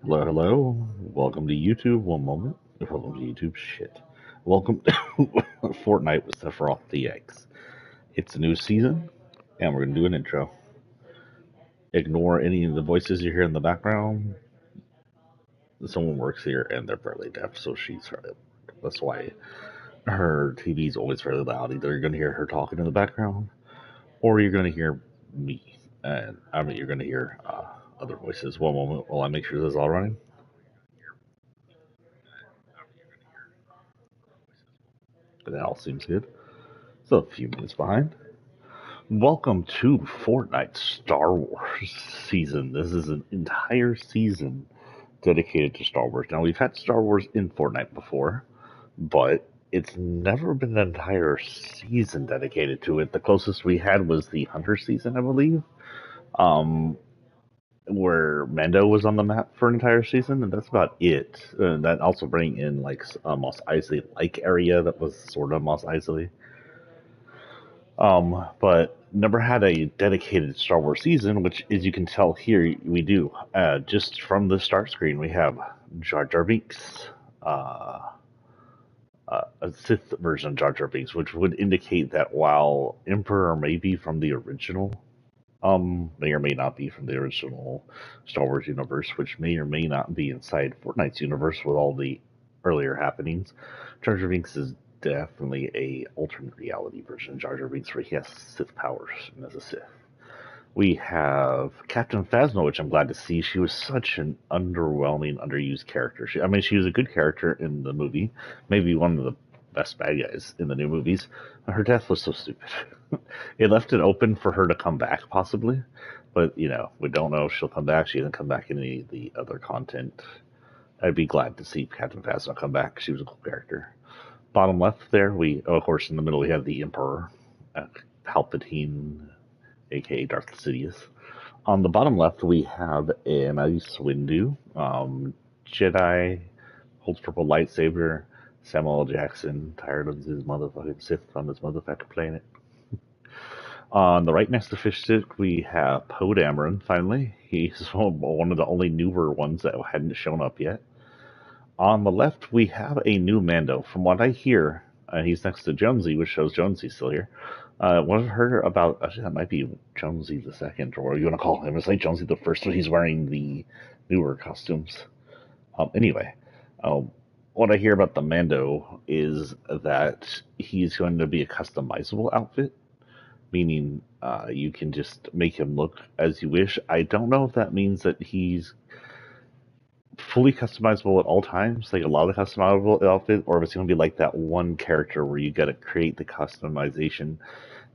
Hello, hello. Welcome to YouTube. One moment. Welcome to YouTube. Shit. Welcome to Fortnite with Sephiroth DX. It's a new season, and we're going to do an intro. Ignore any of the voices you hear in the background. Someone works here, and they're fairly deaf, so that's why her TV is always fairly loud. Either you're going to hear her talking in the background, or you're going to hear me. And you're going to hear other voices. One moment while I make sure this is all running. That all seems good. So a few minutes behind. Welcome to Fortnite Star Wars season. This is an entire season dedicated to Star Wars. Now, we've had Star Wars in Fortnite before, but it's never been an entire season dedicated to it. The closest we had was the Hunter season, I believe, where Mando was on the map for an entire season, and that's about it. That also bring in like a Mos Eisley-like area that was sort of Mos Eisley. But never had a dedicated Star Wars season, which, as you can tell here, we do. Just from the start screen, we have Jar Jar Binks, a Sith version of Jar Jar Binks, which would indicate that while Emperor may be from the original, may or may not be from the original Star Wars universe, which may or may not be inside Fortnite's universe with all the earlier happenings. Jar Jar Binks is definitely a alternate reality version of Jar Jar Binks where he has Sith powers and as a Sith. We have Captain Phasma, which I'm glad to see. She was such an underwhelming, underused character. She was a good character in the movie, maybe one of the best bad guys in the new movies. Her death was so stupid. It left it open for her to come back, possibly, but we don't know if she'll come back. She didn't come back in any of the other content. I'd be glad to see Captain Phasma come back. She was a cool character. Bottom left there, of course, in the middle we have the Emperor, Palpatine, aka Darth Sidious. On the bottom left, we have Mace Windu, Jedi, holds purple lightsaber. Samuel L. Jackson, tired of his motherfucking Sith on this motherfucking planet. On the right next to Fish Stick, we have Poe Dameron, finally. He's one of the only newer ones that hadn't shown up yet. On the left, we have a new Mando. From what I hear, he's next to Jonesy, which shows Jonesy's still here. What I've heard about, actually, that might be Jonesy the second, or you want to call him. It's like Jonesy the first, but he's wearing the newer costumes. Anyway, what I hear about the Mando is that he's going to be a customizable outfit, meaning you can just make him look as you wish. I don't know if that means that he's fully customizable at all times, like a lot of customizable outfit, or if it's going to be like that one character where you got to create the customization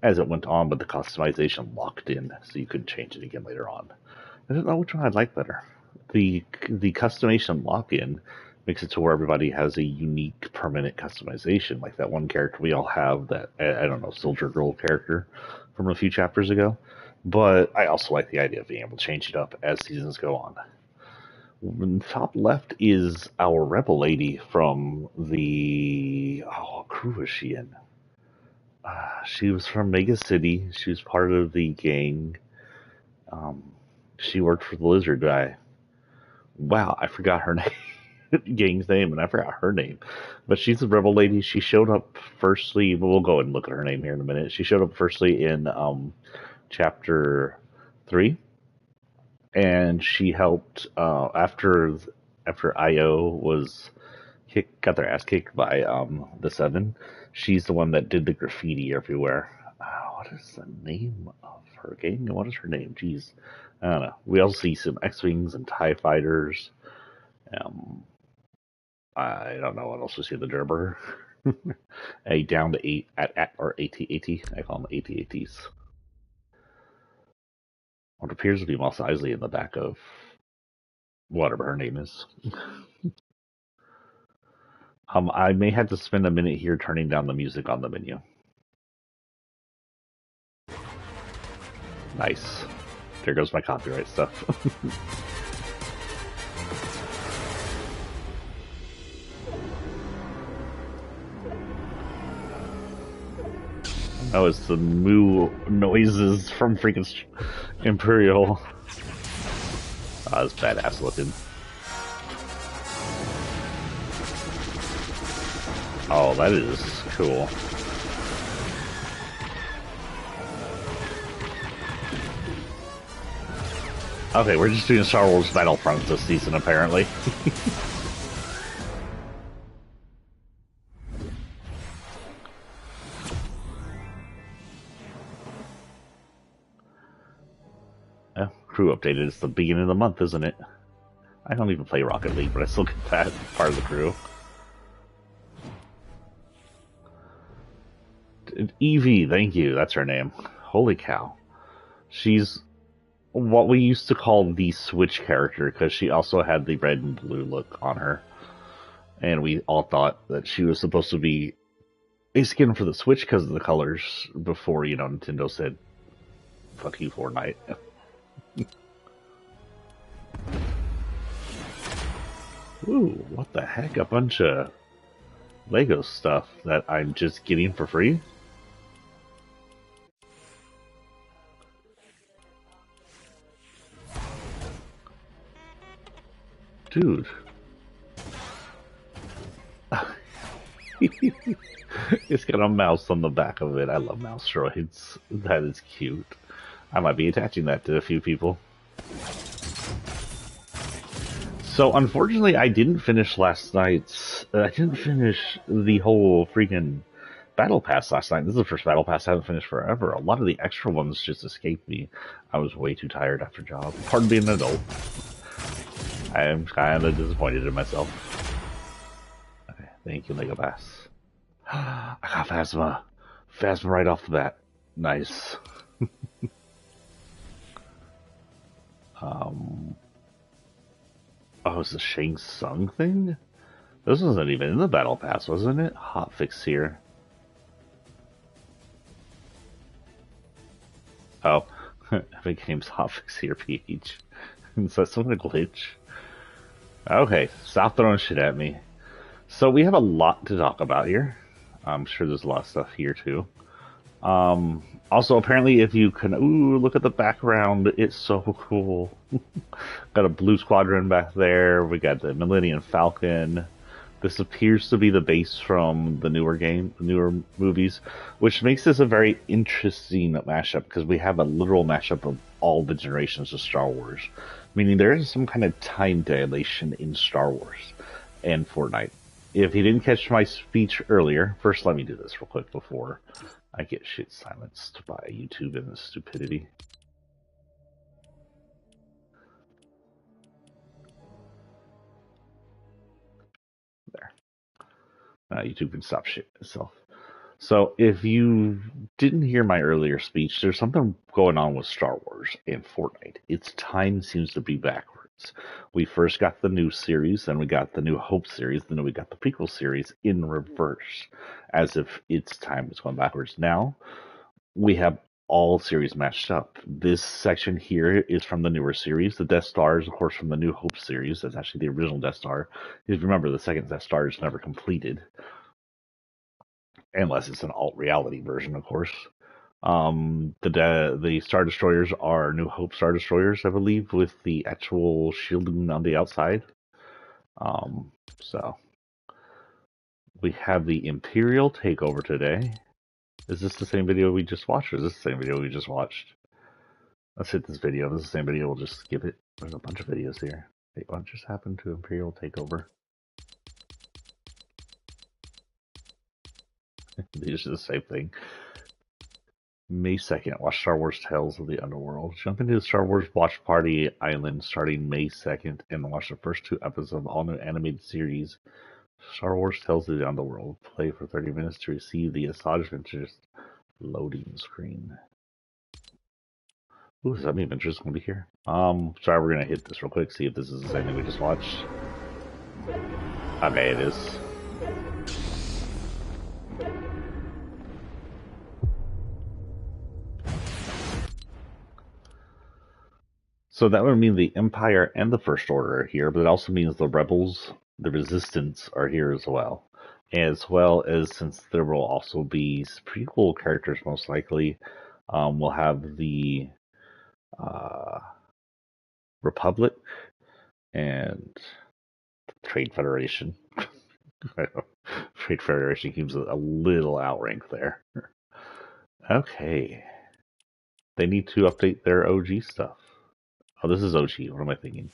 as it went on, but the customization locked in, so you could change it again later on. I don't know which one I'd like better. The customization lock-in makes it to where everybody has a unique permanent customization, like that one character we all have, that I don't know, Soldier Girl character from a few chapters ago. But I also like the idea of being able to change it up as seasons go on. In the top left is our rebel lady from the what crew was she in? She was from Mega City. She was part of the gang. She worked for the lizard guy. Wow, I forgot her name. Gang's name, and I forgot her name. But she's a rebel lady. She showed up firstly. We'll go ahead and look at her name here in a minute. She showed up firstly in chapter 3, and she helped after Io was got their ass kicked by the Seven. She's the one that did the graffiti everywhere. What is the name of her gang? What is her name? Jeez, I don't know. We also see some X-wings and TIE fighters. I don't know what else we see. The Gerber. A down to 8 at or AT-AT. I call them AT-ATs. What appears to be Mos Eisley in the back of whatever her name is. I may have to spend a minute here turning down the music on the menu. Nice. There goes my copyright stuff. Oh, it's the moo noises from freaking Imperial. That's badass looking. Oh, that is cool. Okay, we're just doing Star Wars Battlefront this season, apparently. Crew updated. It's the beginning of the month, isn't it? I don't even play Rocket League, but I still get that part of the crew. Evie, thank you. That's her name. Holy cow. She's what we used to call the Switch character because she also had the red and blue look on her. And we all thought that she was supposed to be a skin for the Switch because of the colors before, Nintendo said, fuck you, Fortnite. Ooh, what the heck? A bunch of Lego stuff that I'm just getting for free? Dude. It's got a mouse on the back of it. I love mouse droids. That is cute. I might be attaching that to a few people. So, unfortunately, I didn't finish last night's... I didn't finish the whole freaking Battle Pass last night. This is the first Battle Pass I haven't finished forever. A lot of the extra ones just escaped me. I was way too tired after job. Pardon being an adult. I am kind of disappointed in myself. Okay, thank you, Lego Pass. I got Phasma. Phasma right off the bat. Nice. Oh, it's the Shang Tsung thing? This wasn't even in the Battle Pass, wasn't it? Hotfix here. Oh, Epic Games Hotfix here, PH. Is that some kind of glitch? Okay, stop throwing shit at me. So we have a lot to talk about here. I'm sure there's a lot of stuff here too. Also, apparently, if you can, look at the background. It's so cool. Got a blue squadron back there. We got the Millennium Falcon. This appears to be the base from the newer movies, which makes this a very interesting mashup because we have a literal mashup of all the generations of Star Wars, meaning there is some kind of time dilation in Star Wars and Fortnite. If you didn't catch my speech earlier, first let me do this real quick before I get shit silenced by YouTube and the stupidity. There. YouTube can stop shit itself. So if you didn't hear my earlier speech, there's something going on with Star Wars and Fortnite. Its time seems to be backwards. We first got the new series, then we got the New Hope series, then we got the prequel series in reverse, as if its time was going backwards. Now, we have all series matched up. This section here is from the newer series. The Death Star is, of course, from the New Hope series. That's actually the original Death Star. If you remember, the second Death Star is never completed. Unless it's an alt-reality version, of course. The Star Destroyers are New Hope Star Destroyers, I believe, with the actual shielding on the outside. So we have the Imperial takeover today. Is this the same video we just watched, or is this the same video we just watched? Let's hit this video. This is the same video. We'll just skip it. There's a bunch of videos here. Wait, what just happened to Imperial takeover? These are the same thing. May 2nd, watch Star Wars Tales of the Underworld. Jump into the Star Wars Watch Party Island starting May 2nd and watch the first 2 episodes of all new animated series Star Wars Tales of the Underworld. Play for 30 minutes to receive the astonishment loading screen. Ooh, is that me Adventures going to be here? Sorry, we're going to hit this real quick, see if this is the same thing we just watched. Okay, it is. So that would mean the Empire and the First Order are here, but it also means the Rebels, the Resistance are here as well. As since there will also be prequel characters, most likely, we'll have the Republic and Trade Federation. Trade Federation keeps a little outranked there. Okay. They need to update their OG stuff. Oh, this is OG. What am I thinking?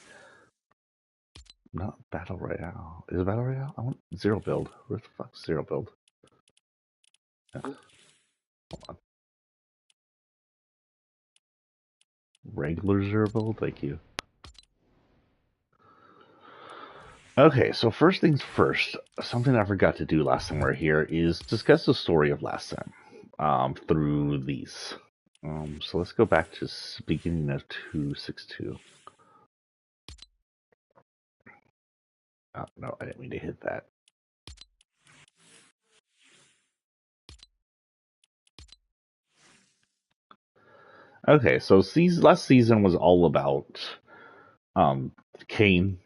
Not Battle Royale. Is it Battle Royale? I want Zero Build. Where the fuck's Zero Build? Hold on. Regular Zero Build? Thank you. Okay, so first things first, something I forgot to do last time we were here is discuss the story of last time through these. So let's go back to beginning of 262. Oh, no, I didn't mean to hit that. Okay, so last season was all about Kane,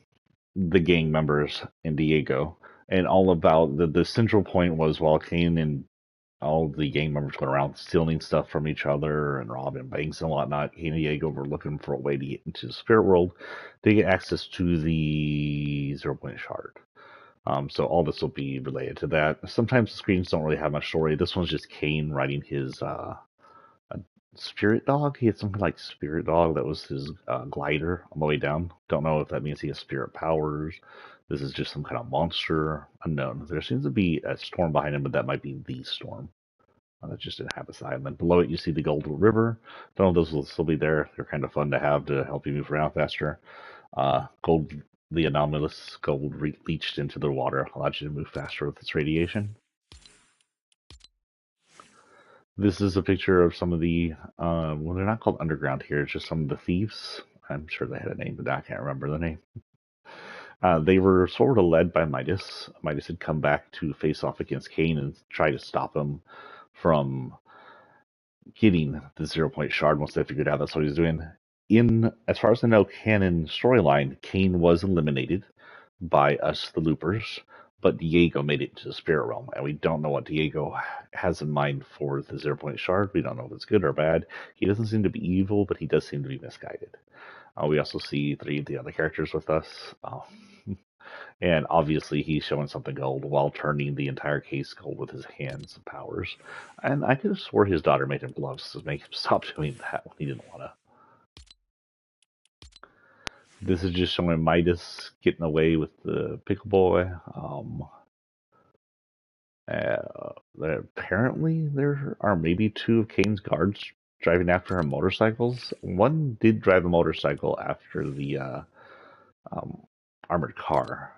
the gang members, and Diego, and all about the central point was while Kane and all the gang members went around stealing stuff from each other and robbing banks and whatnot. Kane and Diego were looking for a way to get into the spirit world to get access to the 0 Point Shard. So all this will be related to that. Sometimes the screens don't really have much story. This one's just Kane riding his spirit dog. He had something like spirit dog that was his glider on the way down. Don't know if that means he has spirit powers. This is just some kind of monster. Unknown. There seems to be a storm behind him, but that might be the storm. That just didn't have this island. Below it, you see the Golden River. Don't know if those will still be there. They're kind of fun to have to help you move around faster. Gold, the anomalous gold leached into the water, allows you to move faster with its radiation. This is a picture of some of the, well, they're not called underground here, it's just some of the thieves. I'm sure they had a name, but I can't remember the name. They were sort of led by Midas. Midas had come back to face off against Kane and try to stop him from getting the 0 Point Shard once they figured out that's what he was doing. As far as I know, canon storyline, Kane was eliminated by us, the Loopers, but Diego made it to the spirit realm, and we don't know what Diego has in mind for the 0 Point Shard. We don't know if it's good or bad. He doesn't seem to be evil, but he does seem to be misguided. We also see 3 of the other characters with us. And obviously he's showing something gold while turning the entire case gold with his hands powers. And I could have swore his daughter made him gloves to make him stop doing that when he didn't want to. This is just showing Midas getting away with the pickle boy. Apparently there are maybe 2 of Kane's guards driving after him motorcycles. One did drive a motorcycle after the armored car.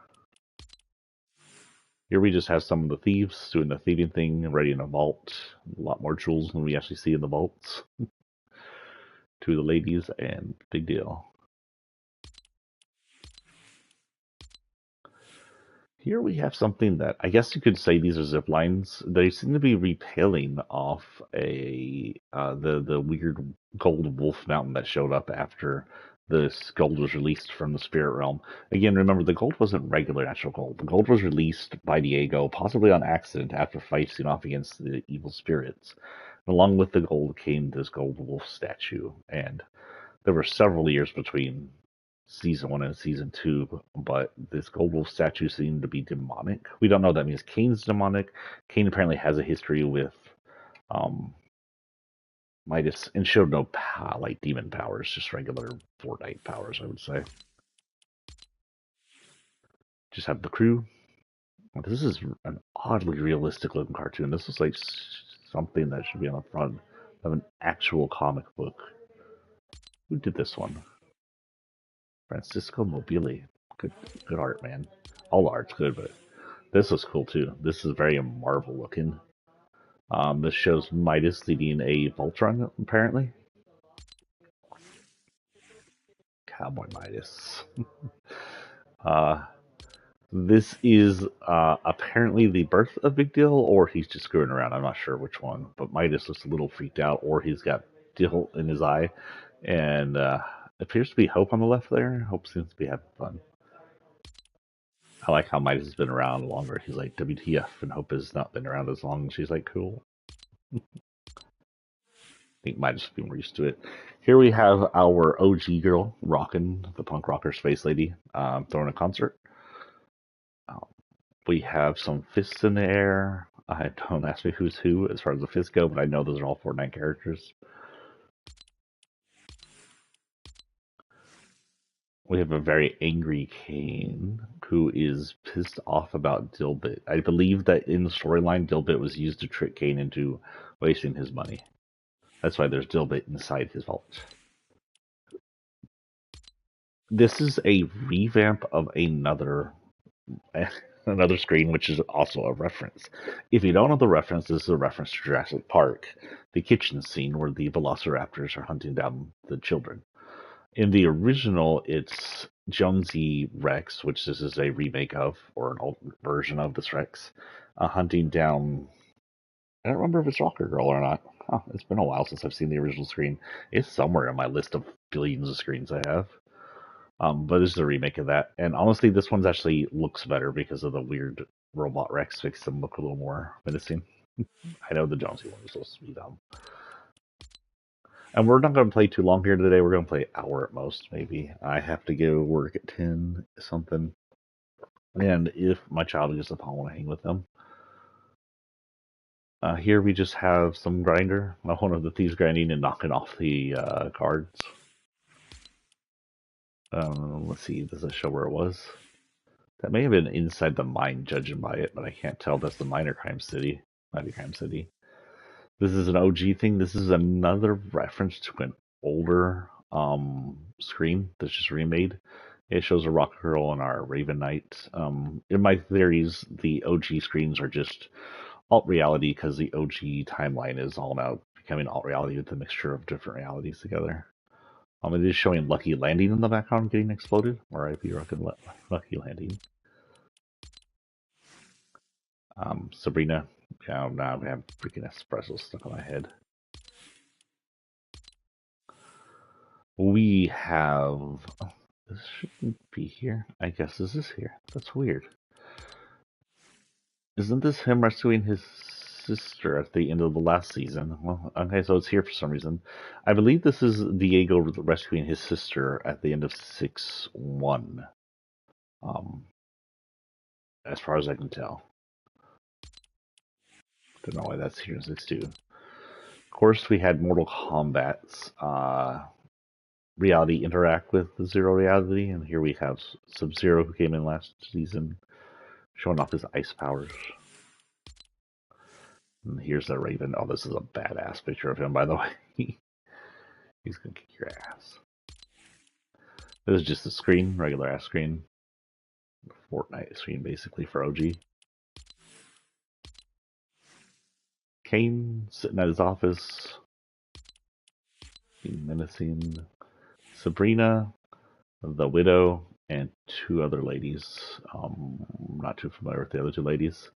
Here we just have some of the thieves doing the thieving thing, ready in a vault. A lot more jewels than we actually see in the vaults. 2 of the ladies, and big deal. Here we have something that I guess you could say these are zip lines. They seem to be repelling off the weird gold wolf mountain that showed up after this gold was released from the spirit realm. Again, remember the gold wasn't regular natural gold. The gold was released by Diego, possibly on accident, after facing off against the evil spirits. And along with the gold came this gold wolf statue, and there were several years between season 1 and season 2, but this gold wolf statue seemed to be demonic. We don't know what that means. Kane's demonic. Kane apparently has a history with Midas and showed no like demon powers, just regular Fortnite powers, I would say. Just have the crew. This is an oddly realistic looking cartoon. This is like something that should be on the front of an actual comic book. Who did this one? Francisco Mobili. Good art, man. All art's good, but this is cool too. This is very Marvel looking. This shows Midas leading a Voltron, apparently. Cowboy Midas. This is apparently the birth of Big Deal, or he's just screwing around. I'm not sure which one, but Midas looks a little freaked out, or he's got Dill in his eye, and appears to be Hope on the left there. Hope seems to be having fun. I like how Midas has been around longer. He's like, WTF, and Hope has not been around as long. She's like, cool. I think Midas has been more used to it. Here we have our OG girl rocking the punk rocker space lady throwing a concert. We have some fists in the air. I don't ask me who's who as far as the fists go, but I know those are all Fortnite characters. We have a very angry Kane who is pissed off about Dilbit. I believe that in the storyline, Dilbit was used to trick Kane into wasting his money. That's why there's Dilbit inside his vault. This is a revamp of another screen, which is also a reference. If you don't know the reference, this is a reference to Jurassic Park, the kitchen scene where the velociraptors are hunting down the children. In the original, it's Jonesy Rex, which this is a remake of, or an old version of this Rex, hunting down. I don't remember if it's Rocker Girl or not. Huh, it's been a while since I've seen the original screen. It's somewhere in my list of billions of screens I have. But this is a remake of that, and honestly, this one's actually looks better because of the weird robot Rex makes them look a little more menacing. I know the Jonesy one was supposed to be dumb. And we're not going to play too long here today. We're going to play an hour at most, maybe. I have to go work at 10 something. And if my child gets up, I want to hang with them. Here we just have some grinder. One of the thieves grinding and knocking off the guards. Let's see, does it show where it was? That may have been inside the mine, judging by it, but I can't tell. That's the Minor Crime City. Minor Crime City. This is an OG thing. This is another reference to an older screen that's just remade. It shows a Rock Girl and our Raven Knight. In my theories, the OG screens are just alt reality because the OG timeline is all about becoming alt reality with a mixture of different realities together. It is showing Lucky Landing in the background getting exploded. R.I.P. Lucky Landing. Sabrina. Yeah, now I have freaking espresso stuck on my head. We have. Oh, this shouldn't be here. I guess this is here. That's weird. Isn't this him rescuing his sister at the end of the last season? Well, okay, so it's here for some reason. I believe this is Diego rescuing his sister at the end of 6-1. As far as I can tell. Don't know why that's here in 6-2. Of course, we had Mortal Kombat's reality interact with the Zero reality, and here we have Sub-Zero who came in last season, showing off his ice powers. And here's the Raven. Oh, this is a badass picture of him, by the way. He's gonna kick your ass. This is just a screen, regular ass screen. Fortnite screen, basically, for OG. Kane sitting at his office, being menacing. Sabrina, the widow, and two other ladies. Not too familiar with the other two ladies.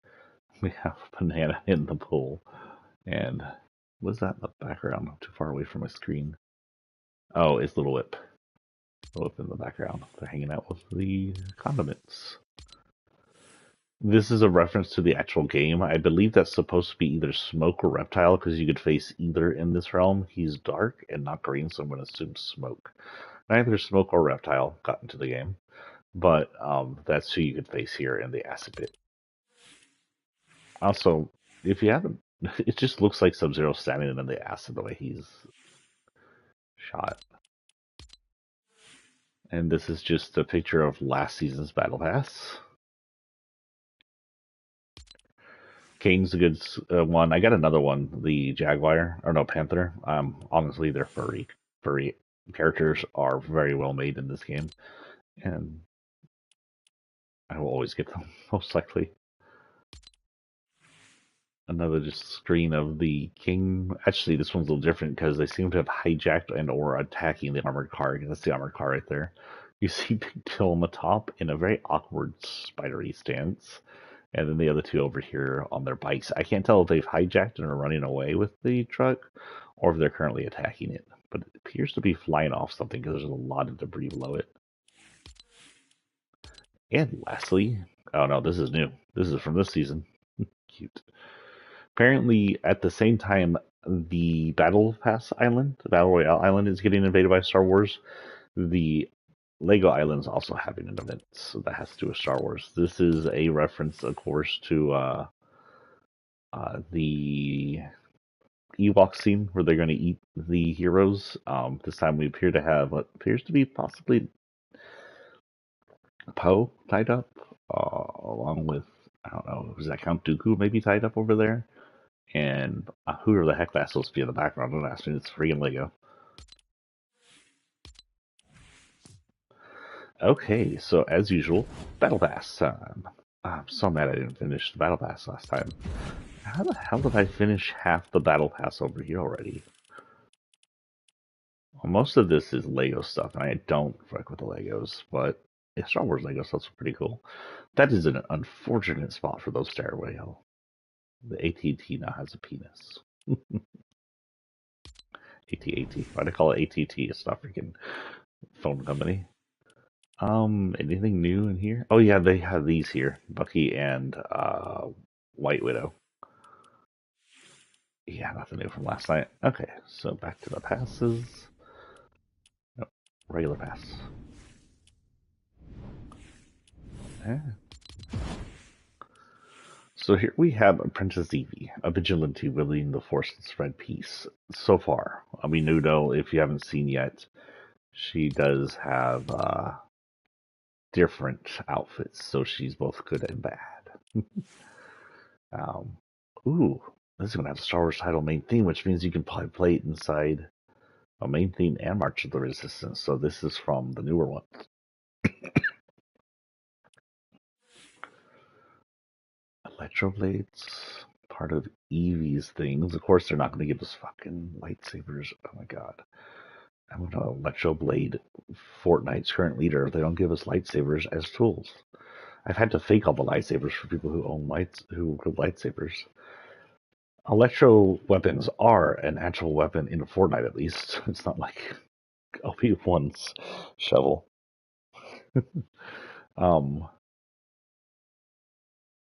We have Banana in the pool. And what's that in the background? I'm too far away from my screen. Oh, it's Little Whip. Little Whip in the background. They're hanging out with the condiments. This is a reference to the actual game. I believe that's supposed to be either Smoke or Reptile because you could face either in this realm. He's dark and not green, so I'm going to assume Smoke. Neither Smoke or Reptile got into the game, but that's who you could face here in the acid pit. Also, if you haven't, it just looks like Sub-Zero standing in the acid the way he's shot. And this is just a picture of last season's Battle Pass. Kane's a good one. I got another one, the Jaguar, or no, Panther. Honestly, they're furry. Furry characters are very well made in this game. And I will always get them, most likely. Another just screen of the king. Actually, this one's a little different because they seem to have hijacked and or attacking the armored car. That's the armored car right there. You see Big Till on the top in a very awkward spidery stance, and then the other two over here on their bikes. I can't tell if they've hijacked and are running away with the truck, or if they're currently attacking it. But it appears to be flying off something because there's a lot of debris below it. And lastly, oh no, this is new. This is from this season. Cute. Apparently, at the same time, the Battle Pass Island, the Battle Royale Island, is getting invaded by Star Wars. The Lego Island's also having an event, so that has to do with Star Wars. This is a reference, of course, to the Ewok scene where they're going to eat the heroes. This time we appear to have what appears to be possibly Poe tied up, along with, I don't know, was that Count Dooku maybe tied up over there? And whoever the heck that's supposed to be in the background, don't ask me, it's freaking Lego. Okay, so as usual, Battle Pass time. I'm so mad I didn't finish the Battle Pass last time. How the hell did I finish half the Battle Pass over here already? Well, most of this is Lego stuff, and I don't fuck with the Legos, but Star Wars Lego stuff's pretty cool. That is an unfortunate spot for those stairway. The AT&T now has a penis. AT&T. Why do they call it AT&T? It's not freaking phone company. Anything new in here? Oh yeah, they have these here. Bucky and White Widow. Yeah, nothing new from last night. Okay, so back to the passes. Nope, regular pass. Yeah. So here we have Princess Evie, a vigilante wielding the Force to spread peace. So far, I mean, Nudo, if you haven't seen yet, she does have different outfits, so she's both good and bad. um, ooh, this is gonna have a Star Wars title main theme, which means you can probably play it inside a main theme and March of the Resistance. So this is from the newer one. Electroblades, part of Evie's things. Of course, they're not going to give us fucking lightsabers. Oh my god. I'm going to Electroblade Fortnite's current leader if they don't give us lightsabers as tools. I've had to fake all the lightsabers for people who own who wield lightsabers. Electro weapons are an actual weapon in Fortnite, at least. It's not like OP1's shovel. um,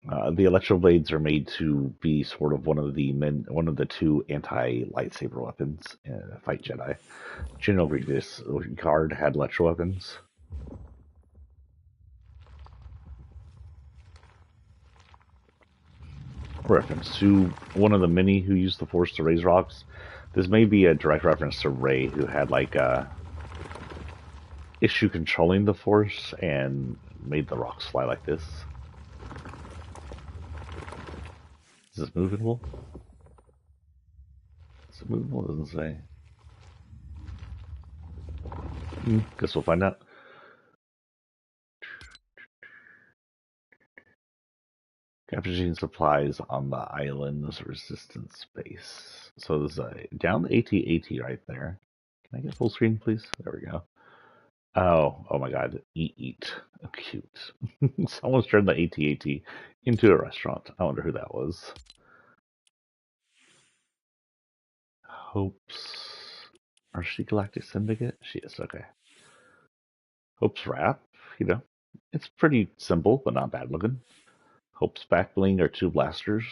the Electroblades are made to be sort of one of the two anti-lightsaber weapons in Fight Jedi. General Grievous Guard had electro weapons. Reference to one of the many who used the Force to raise rocks. This may be a direct reference to Rey, who had like a issue controlling the Force and made the rocks fly like this. Is this movable? Is it movable? It doesn't say. Guess we'll find out. Capturing supplies on the island's resistance base. So there's a down the AT-AT right there. Can I get full screen, please? There we go. Oh my God! Eat. Cute. Someone's turned the AT-AT into a restaurant. I wonder who that was. Hope's. Or is she Galactic Syndicate? She is, okay. Hope's wrap, it's pretty simple, but not bad looking. Hope's back bling are two blasters.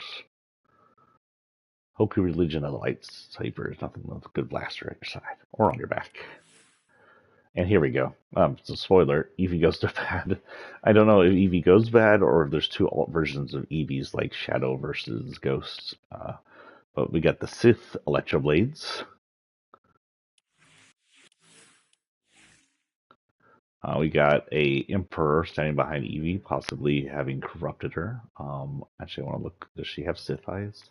Hoku Religion of the Lightsaber is nothing but a good blaster at your side or on your back. And here we go. It's a spoiler. Eevee goes to bad. I don't know if Eevee goes bad or if there's two alt versions of Eevees, like Shadow versus Ghosts. But we got the Sith Electroblades. We got a Emperor standing behind Eevee, possibly having corrupted her. Actually, I want to look. Does she have Sith eyes?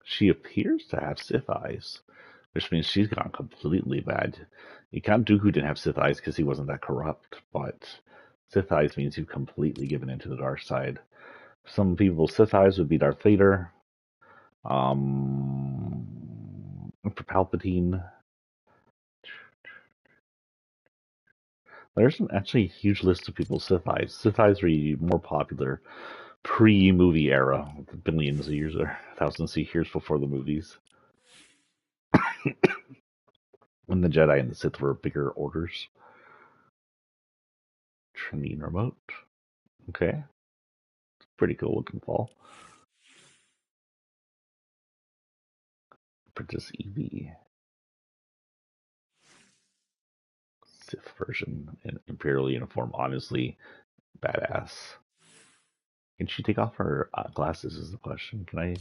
She appears to have Sith eyes, which means she's gone completely bad. Count Dooku didn't have Sith eyes because he wasn't that corrupt, but Sith eyes means you've completely given into the dark side. Some people's Sith eyes would be Darth Vader, for Palpatine. There's actually a huge list of people's Sith eyes. Sith eyes were more popular pre-movie era, billions of years or thousands of years before the movies. When the Jedi and the Sith were bigger orders. Training remote. Okay. Pretty cool looking fall. Princess Evie. Sith version in Imperial uniform. Honestly, badass. Can she take off her glasses? Is the question. Can I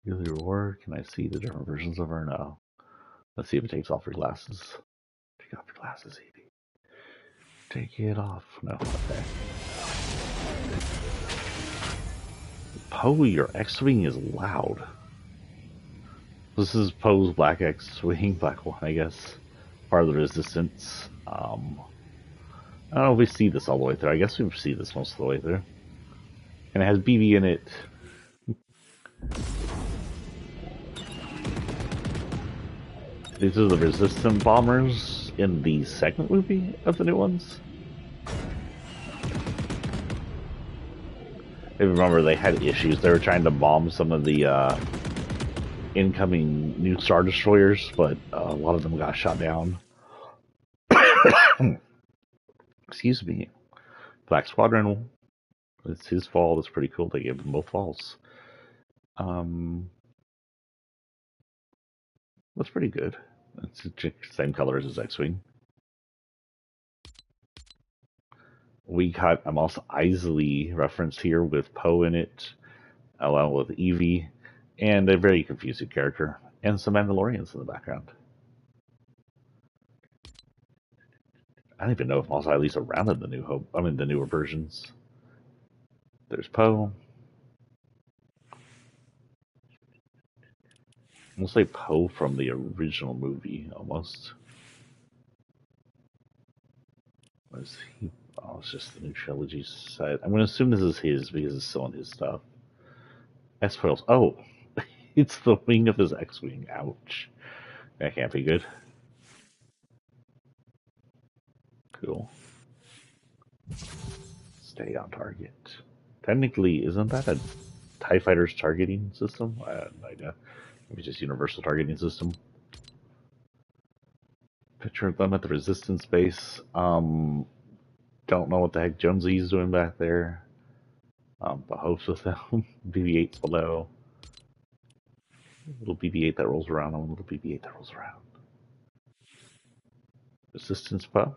really reward? Can I see the different versions of her? No. Let's see if it takes off her glasses. Take off your glasses, Evie. Take it off. No. Okay. Poe, your X-Wing is loud. This is Poe's Black X-Wing, Black One, I guess. Part of the Resistance. I don't know if we see this all the way through. I guess we see this most of the way through. And it has BB in it. These are the Resistance bombers in the second movie of the new ones. If you remember, they had issues. They were trying to bomb some of the incoming new Star Destroyers, but a lot of them got shot down. Excuse me. Black Squadron. It's his fault. It's pretty cool. They gave them both faults. That's pretty good. It's the same color as his X-Wing. We got a Mos Eisley reference here with Poe in it, along with Evie, and a very confusing character, and some Mandalorians in the background. I don't even know if Mos Eisley's around in the New Hope. I mean, the newer versions. There's Poe. We'll say Poe from the original movie, almost. Was he? Oh, it's just the new trilogy side. I'm going to assume this is his because it's still on his stuff. S-Foils. Oh, it's the wing of his X-Wing. Ouch. That can't be good. Cool. Stay on target. Technically, isn't that a TIE Fighter's targeting system? I have no idea. Maybe just universal targeting system. Picture of them at the Resistance base. Don't know what the heck Jonesy's doing back there. But hopes with them. BB-8's below. Little BB-8 that rolls around. A little BB-8 that rolls around. Resistance Poe.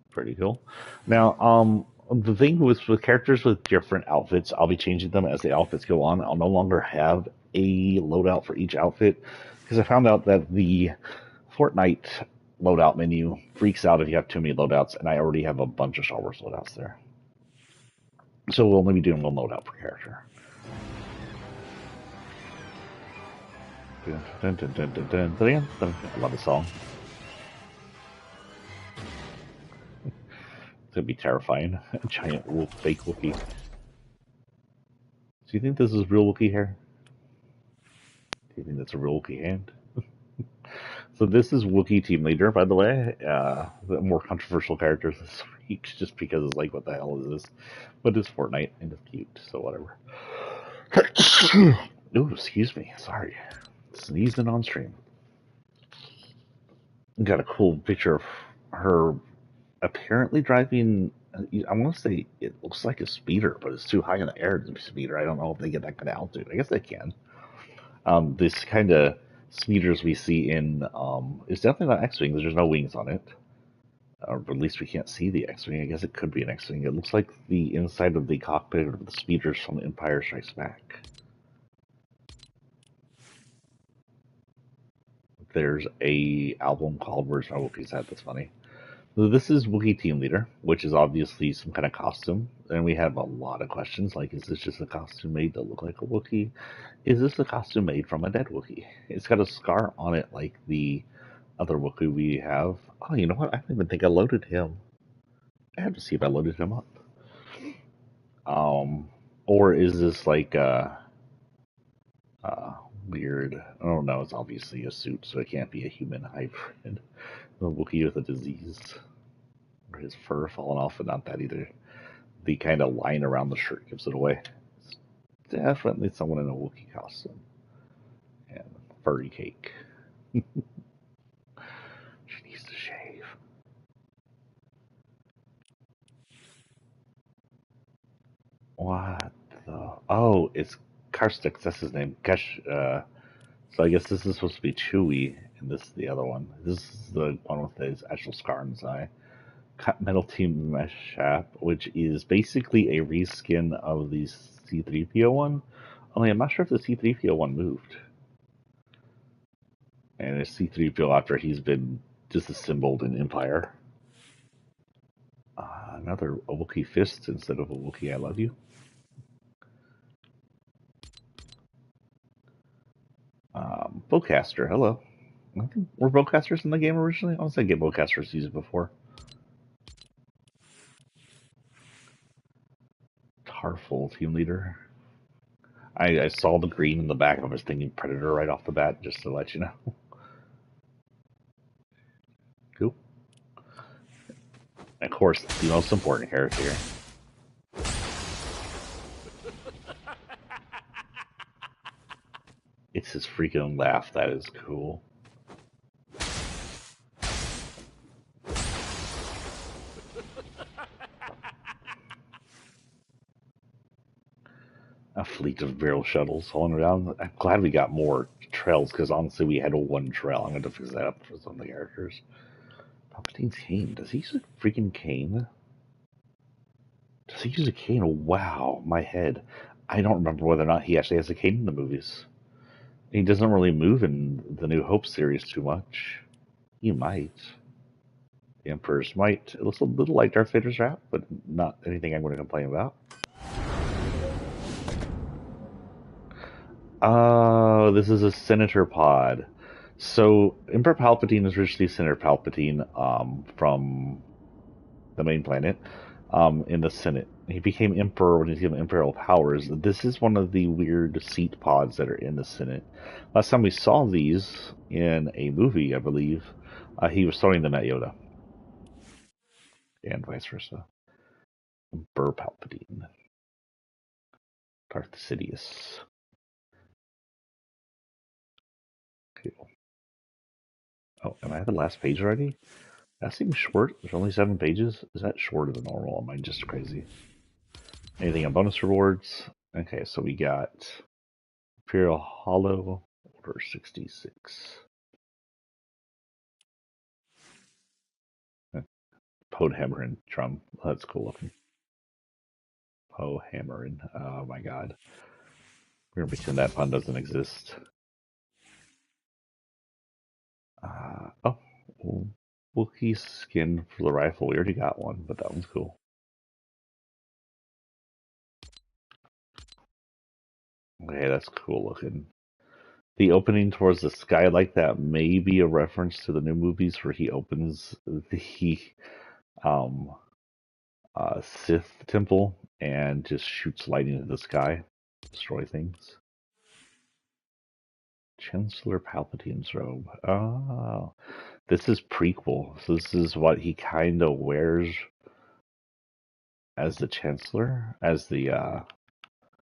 Pretty cool. Now, the thing with characters with different outfits, I'll be changing them as the outfits go on. I'll no longer have a loadout for each outfit because I found out that the Fortnite loadout menu freaks out if you have too many loadouts, and I already have a bunch of Star Wars loadouts there. So we'll only be doing one loadout per character. I love the song. It's gonna be terrifying. A giant wolf, fake Wookiee. Do you think this is real Wookiee hair? Do you think that's a real Wookiee hand? So this is Wookiee Team Leader, by the way. The more controversial characters this week, just because it's like, what the hell is this? But it's Fortnite, and it's cute, so whatever. Ooh, excuse me. Sorry. Sneezing on stream. Got a cool picture of her apparently driving. I want to say it looks like a speeder, but it's too high in the air to be a speeder. I don't know if they get that kind of altitude. I guess they can. This kind of speeders we see in it's definitely not X-Wing. There's no wings on it. Or at least we can't see the X-Wing. I guess it could be an X-Wing. It looks like the inside of the cockpit of the speeders from Empire Strikes Back. There's a album called Where's My Wookiee's At? That's funny. So this is Wookiee Team Leader, which is obviously some kind of costume. And we have a lot of questions like, is this just a costume made to look like a Wookiee? Is this a costume made from a dead Wookiee? It's got a scar on it like the other Wookiee we have. Oh, you know what? I don't even think I loaded him. I have to see if I loaded him up. Or is this like weird? I don't know. It's obviously a suit, so it can't be a human hybrid. A Wookiee with a disease. Or his fur falling off, but not that either. The kind of line around the shirt gives it away. It's definitely someone in a Wookiee costume. And furry cake. She needs to shave. What the? Oh, it's Karstix. That's his name. Kesh. So I guess this is supposed to be Chewie, and this is the other one. This is the one with his actual scar on his eye. Metal Team Mesh app, which is basically a reskin of the C3PO one. Only I'm not sure if the C3PO one moved. And it's C3PO after he's been disassembled in Empire. Another Wookiee fist instead of a Wookiee I love you. Bowcaster, hello. I think were bowcasters in the game originally? I want to say get bowcasters used before. Tarful team leader. I saw the green in the back. I was thinking Predator right off the bat, just to let you know. Cool. And of course, the most important character here. It's his freaking laugh. That is cool. A fleet of barrel shuttles hauling around. I'm glad we got more trails because honestly, we had one trail. I'm going to fix that up for some of the characters. Palpatine's cane. Does he use a freaking cane? Does he use a cane? Wow, my head. I don't remember whether or not he actually has a cane in the movies. He doesn't really move in the New Hope series too much. He might. The Emperor's might. It looks a little like Darth Vader's rap, but not anything I'm going to complain about. Oh, this is a Senator pod. So Emperor Palpatine is originally Senator Palpatine from the main planet in the Senate. He became Emperor when he's given Imperial powers. This is one of the weird seat pods that are in the Senate. Last time we saw these in a movie, I believe, he was throwing them at Yoda. And vice versa. Emperor Palpatine. Darth Sidious. Cool. Oh, am I at the last page already? That seems short. There's only 7 pages. Is that shorter than normal? Am I just crazy? Anything on bonus rewards? Okay, so we got Imperial Hollow, Order 66. Poe Hammering drum. That's cool looking. Poe Hammering. Oh my god. We're gonna pretend that pun doesn't exist. Oh, Wookiee skin for the rifle. We already got one, but that one's cool. Okay, that's cool looking. The opening towards the sky like that may be a reference to the new movies where he opens the um, Sith temple and just shoots lightning into the sky, destroy things. Chancellor Palpatine's robe. Oh, this is prequel. So this is what he kind of wears as the Chancellor, as the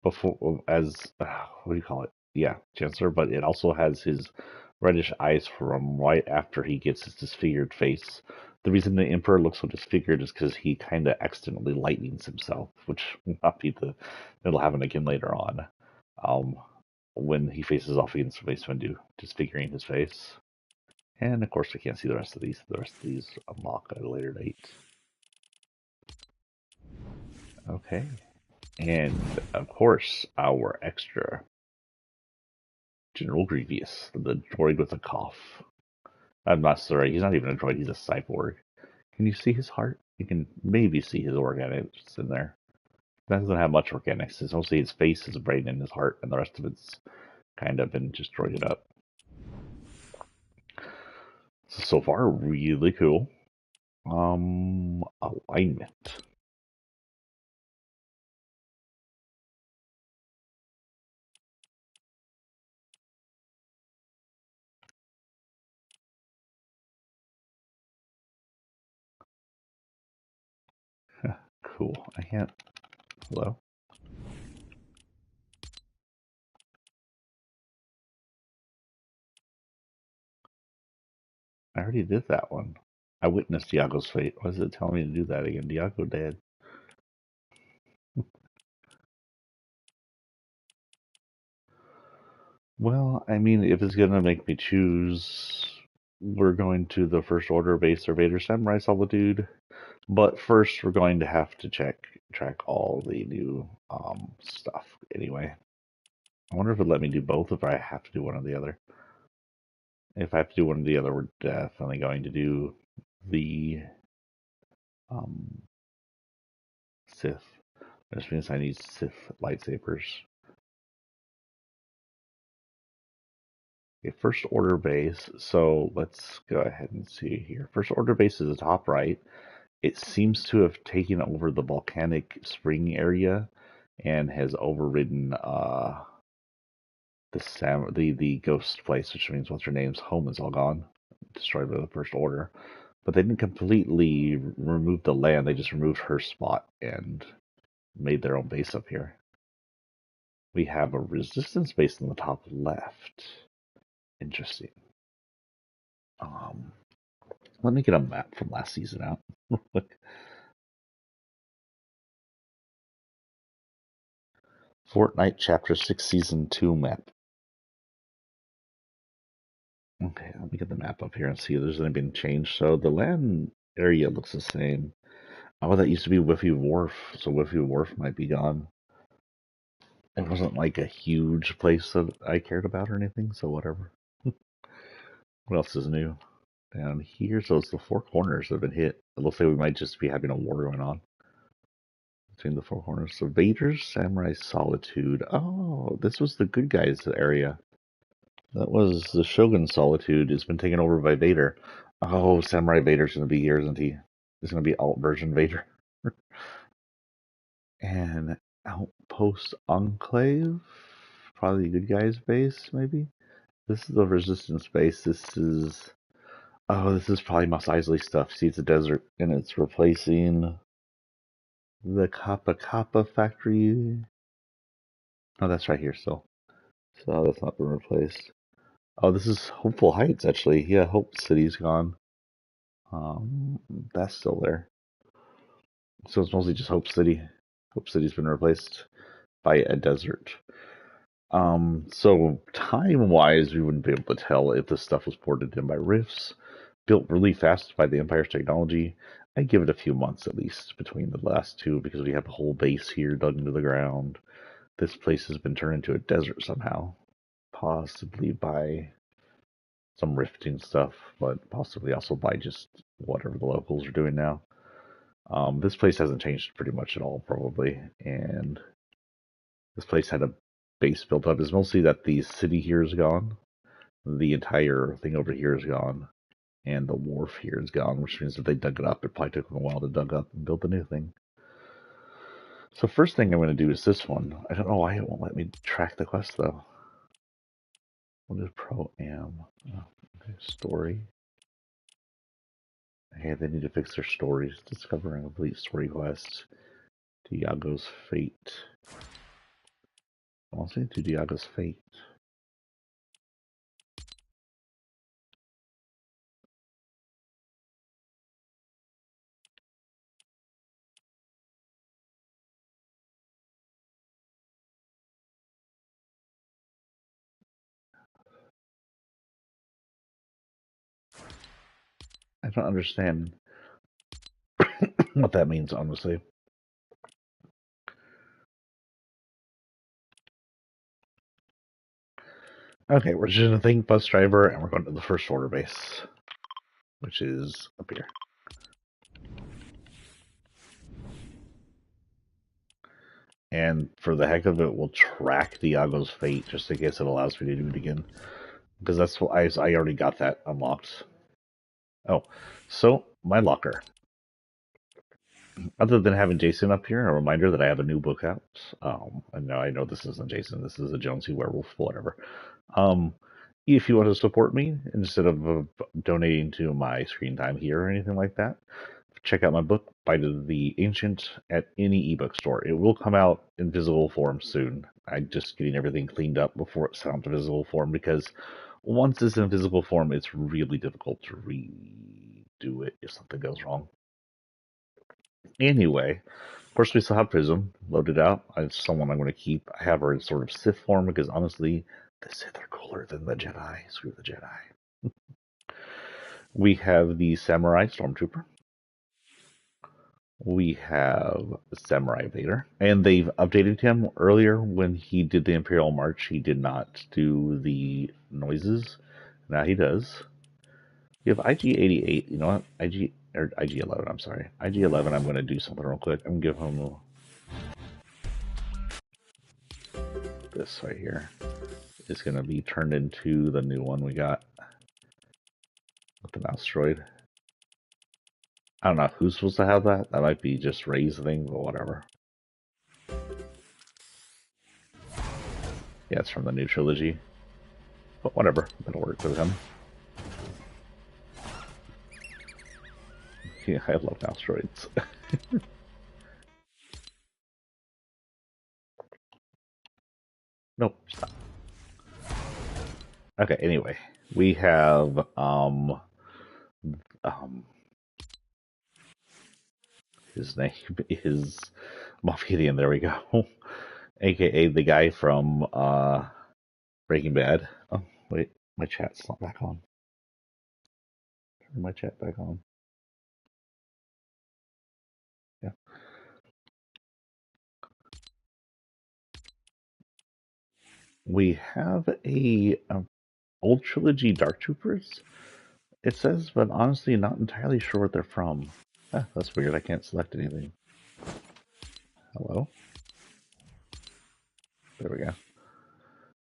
before as what do you call it? Yeah, Chancellor. But it also has his reddish eyes from right after he gets his disfigured face. The reason the Emperor looks so disfigured is because he kind of accidentally lightnings himself, which will not be the. It'll happen again later on, um, when he faces off against Mace Windu, disfiguring his face. And of course, we can't see the rest of these. The rest of these unlock at a later date. Okay. And of course, our extra General Grievous, the droid with a cough. I'm not sorry, he's not even a droid, he's a cyborg. Can you see his heart? You can maybe see his organics in there. That doesn't have much organics. It's mostly his face, his brain, and his heart, and the rest of it's kind of been just droided up. So far, really cool. Alignment. Cool. I can't. Hello? I already did that one. I witnessed Diago's fate. Why is it telling me to do that again? Diago dead. Well, I mean, if it's gonna make me choose, we're going to the First Order base or Vader Samurai Solitude. But first, we're going to have to track all the new stuff anyway. I wonder if it let me do both, if I have to do one or the other. If I have to do one or the other, we're definitely going to do the um, Sith. Which means I need Sith lightsabers. Okay, first order base. So let's go ahead and see here. First order base is the top right. It seems to have taken over the volcanic spring area and has overridden the ghost place, which means what's her name's home is all gone, destroyed by the first order. But they didn't completely remove the land; they just removed her spot and made their own base up here. We have a resistance base in the top left. Interesting. Um, Let me get a map from last season out. Fortnite Chapter 6 Season 2 map. Okay, let me get the map up here and see if there's anything changed. So the land area looks the same. Oh, that used to be Whiffy Wharf, so Whiffy Wharf might be gone. It wasn't like a huge place that I cared about or anything, so whatever. What else is new? Down here, so it's the four corners that have been hit. It looks like we might just be having a war going on between the four corners. So Vader's Samurai Solitude. Oh, this was the good guys area. That was the Shogun Solitude. It's been taken over by Vader. Oh, Samurai Vader's going to be here, isn't he? He's going to be alt version Vader. And Outpost Enclave. Probably the good guys base, maybe? This is the resistance base. This is... Oh, this is probably Mos Eisley stuff. See, it's a desert, and it's replacing the Kappa Kappa factory. Oh, that's right here still. So that's not been replaced. Oh, this is Hopeful Heights, actually. Yeah, Hope City's gone. That's still there. So it's mostly just Hope City. Hope City's been replaced by a desert. So time-wise, we wouldn't be able to tell if this stuff was ported in by Rifts, built really fast by the Empire's technology. I'd give it a few months at least between the last two because we have a whole base here dug into the ground. This place has been turned into a desert somehow, possibly by some rifting stuff, but possibly also by just whatever the locals are doing now. This place hasn't changed pretty much at all, probably, and this place had a base built up. It's mostly that the city here is gone, the entire thing over here is gone, and the wharf here is gone, which means if they dug it up, it probably took them a while to dug up and build a new thing. So first thing I'm going to do is this one. I don't know why it won't let me track the quest though. What is Pro-Am? Oh, okay, story. Hey, they need to fix their stories. Discover and complete story quest. Diago's Fate. I'm also into Diago's Fate. I don't understand what that means, honestly. Okay, we're just in a thing bus driver, and we're going to the first order base, which is up here. And for the heck of it, we'll track Diago's Fate just in case it allows me to do it again. Because that's what I already got that unlocked. Oh, so my locker. Other than having Jason up here, a reminder that I have a new book out. And now I know this isn't Jason. This is a Jonesy werewolf, whatever. Um, if you want to support me instead of donating to my screen time here or anything like that, check out my book, Bite of the Ancient, at any ebook store. It will come out in physical form soon. I'm just getting everything cleaned up before it's out in physical form because once it's in physical form, it's really difficult to redo it if something goes wrong. Anyway, of course, we still have Prism loaded out. It's someone I'm going to keep. I have her in sort of Sith form because honestly, the Sith are cooler than the Jedi. Screw the Jedi. We have the Samurai Stormtrooper. We have Samurai Vader, and they've updated him. Earlier when he did the Imperial March, he did not do the noises. Now he does. You have IG-88. You know what? IG-11. I'm sorry. IG-11. I'm going to do something real quick. I'm going to give him this right here. It's going to be turned into the new one we got with the mouse droid. I don't know who's supposed to have that. That might be just Ray's thing, but whatever. Yeah, it's from the new trilogy. But whatever. It'll work with him. Yeah, I love mouse droids. Nope, stop. Okay, anyway. We have his name is Moff Gideon, there we go. AKA the guy from Breaking Bad. Oh, wait, my chat's not back on. Turn my chat back on. Yeah. We have a old trilogy Dark Troopers, it says, but honestly not entirely sure what they're from. Ah, that's weird, I can't select anything. Hello? There we go.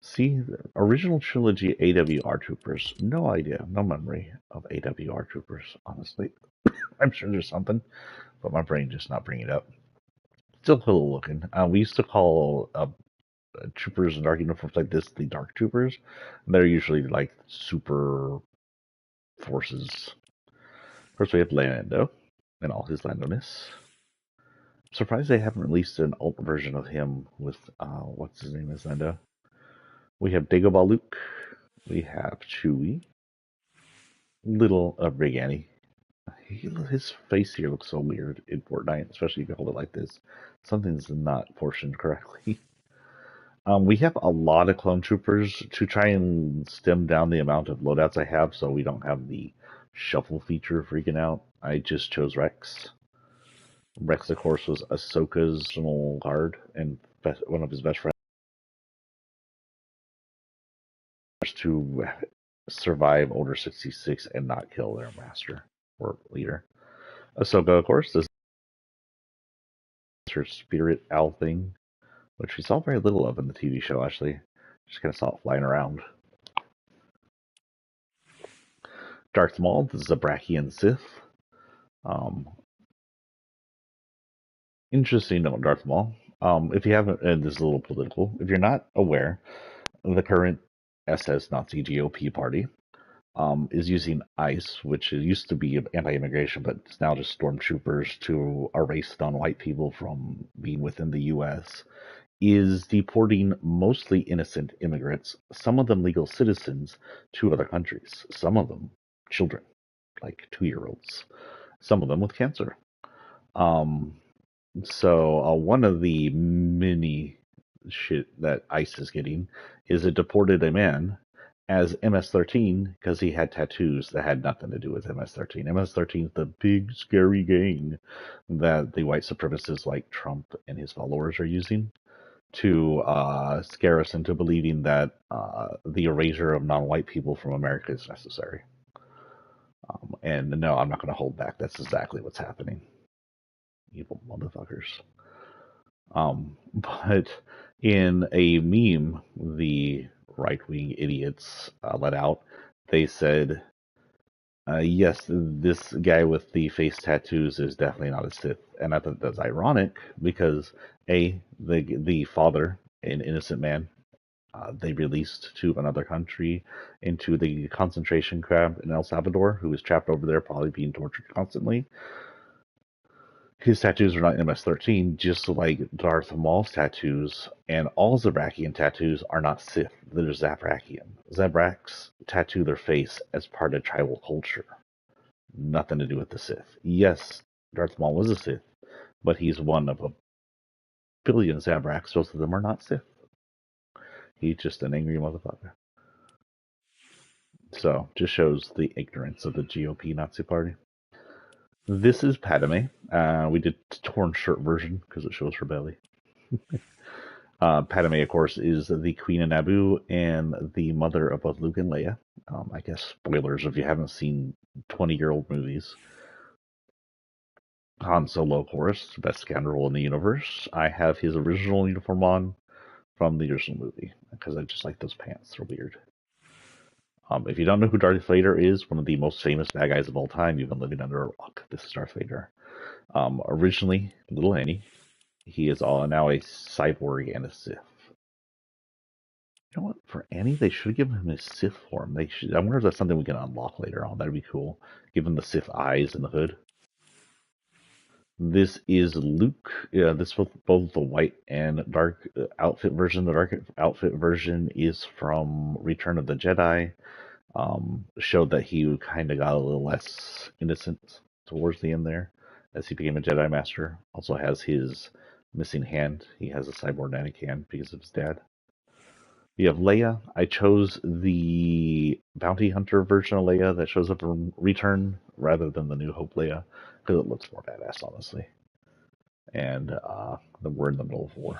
See, the original trilogy AWR Troopers. No idea, no memory of AWR Troopers, honestly. I'm sure there's something, but my brain just not bringing it up. Still cool looking. We used to call troopers in dark uniforms like this the Dark Troopers. They're usually like super forces. Of course, we have Lando and all his Lando-ness. I'm surprised they haven't released an alt version of him with, what's his name as Lando. We have Dagobah Luke. We have Chewie. Little Big Annie. His face here looks so weird in Fortnite, especially if you hold it like this. Something's not portioned correctly. We have a lot of clone troopers to try and stem down the amount of loadouts I have so we don't have the shuffle feature freaking out. I just chose Rex. Rex, of course, was Ahsoka's personal guard and one of his best friends to survive Order 66 and not kill their master or leader. Ahsoka, of course, is her spirit owl thing, which we saw very little of in the TV show, actually. Just kind of saw it flying around. Darth Maul, the Zabrakian Sith. Interesting note, Darth Maul. If you haven't, and this is a little political, if you're not aware, the current SS Nazi GOP party is using ICE, which used to be anti-immigration, but it's now just stormtroopers to erase non-white people from being within the U.S., is deporting mostly innocent immigrants, some of them legal citizens, to other countries. Some of them children, like 2-year-olds. Some of them with cancer. So one of the many shit that ICE is getting is it deported a man as MS-13 because he had tattoos that had nothing to do with MS-13. MS-13 is the big scary gang that the white supremacists like Trump and his followers are using to scare us into believing that the erasure of non-white people from America is necessary. And no, I'm not going to hold back. That's exactly what's happening. Evil motherfuckers. But in a meme, the right-wing idiots let out, they said, yes, this guy with the face tattoos is definitely not a Sith. And I thought that's ironic because, A, the father, an innocent man, they released to another country into the concentration camp in El Salvador, who was trapped over there, probably being tortured constantly. His tattoos are not MS-13, just like Darth Maul's tattoos, and all Zabrakian tattoos are not Sith. They're Zabrakian. Zabraks tattoo their face as part of tribal culture. Nothing to do with the Sith. Yes, Darth Maul was a Sith, but he's one of a billion Zabraks. Most of them are not Sith. He's just an angry motherfucker. So, just shows the ignorance of the GOP Nazi Party. This is Padme. We did torn shirt version because it shows her belly. Padme, of course, is the Queen of Naboo and the mother of both Luke and Leia. I guess spoilers if you haven't seen 20-year-old movies. Han Solo, of course, the best scoundrel in the universe. I have his original uniform on from the original movie because I just like those pants. They're weird. If you don't know who Darth Vader is, one of the most famous bad guys of all time, you've been living under a rock. This is Darth Vader. Originally, Little Annie. He is all now a cyborg and a Sith. You know what? For Annie, they should give him his Sith form. They should. I wonder if that's something we can unlock later on. That'd be cool. Give him the Sith eyes and the hood. This is Luke. Yeah, this is both the white and dark outfit version. The dark outfit version is from Return of the Jedi. Showed that he kind of got a little less innocent towards the end there as he became a Jedi Master. Also has his missing hand. He has a cybernetic hand because of his dad. You have Leia. I chose the bounty hunter version of Leia that shows up in Return rather than the New Hope Leia because it looks more badass, honestly. And we're in the middle of war.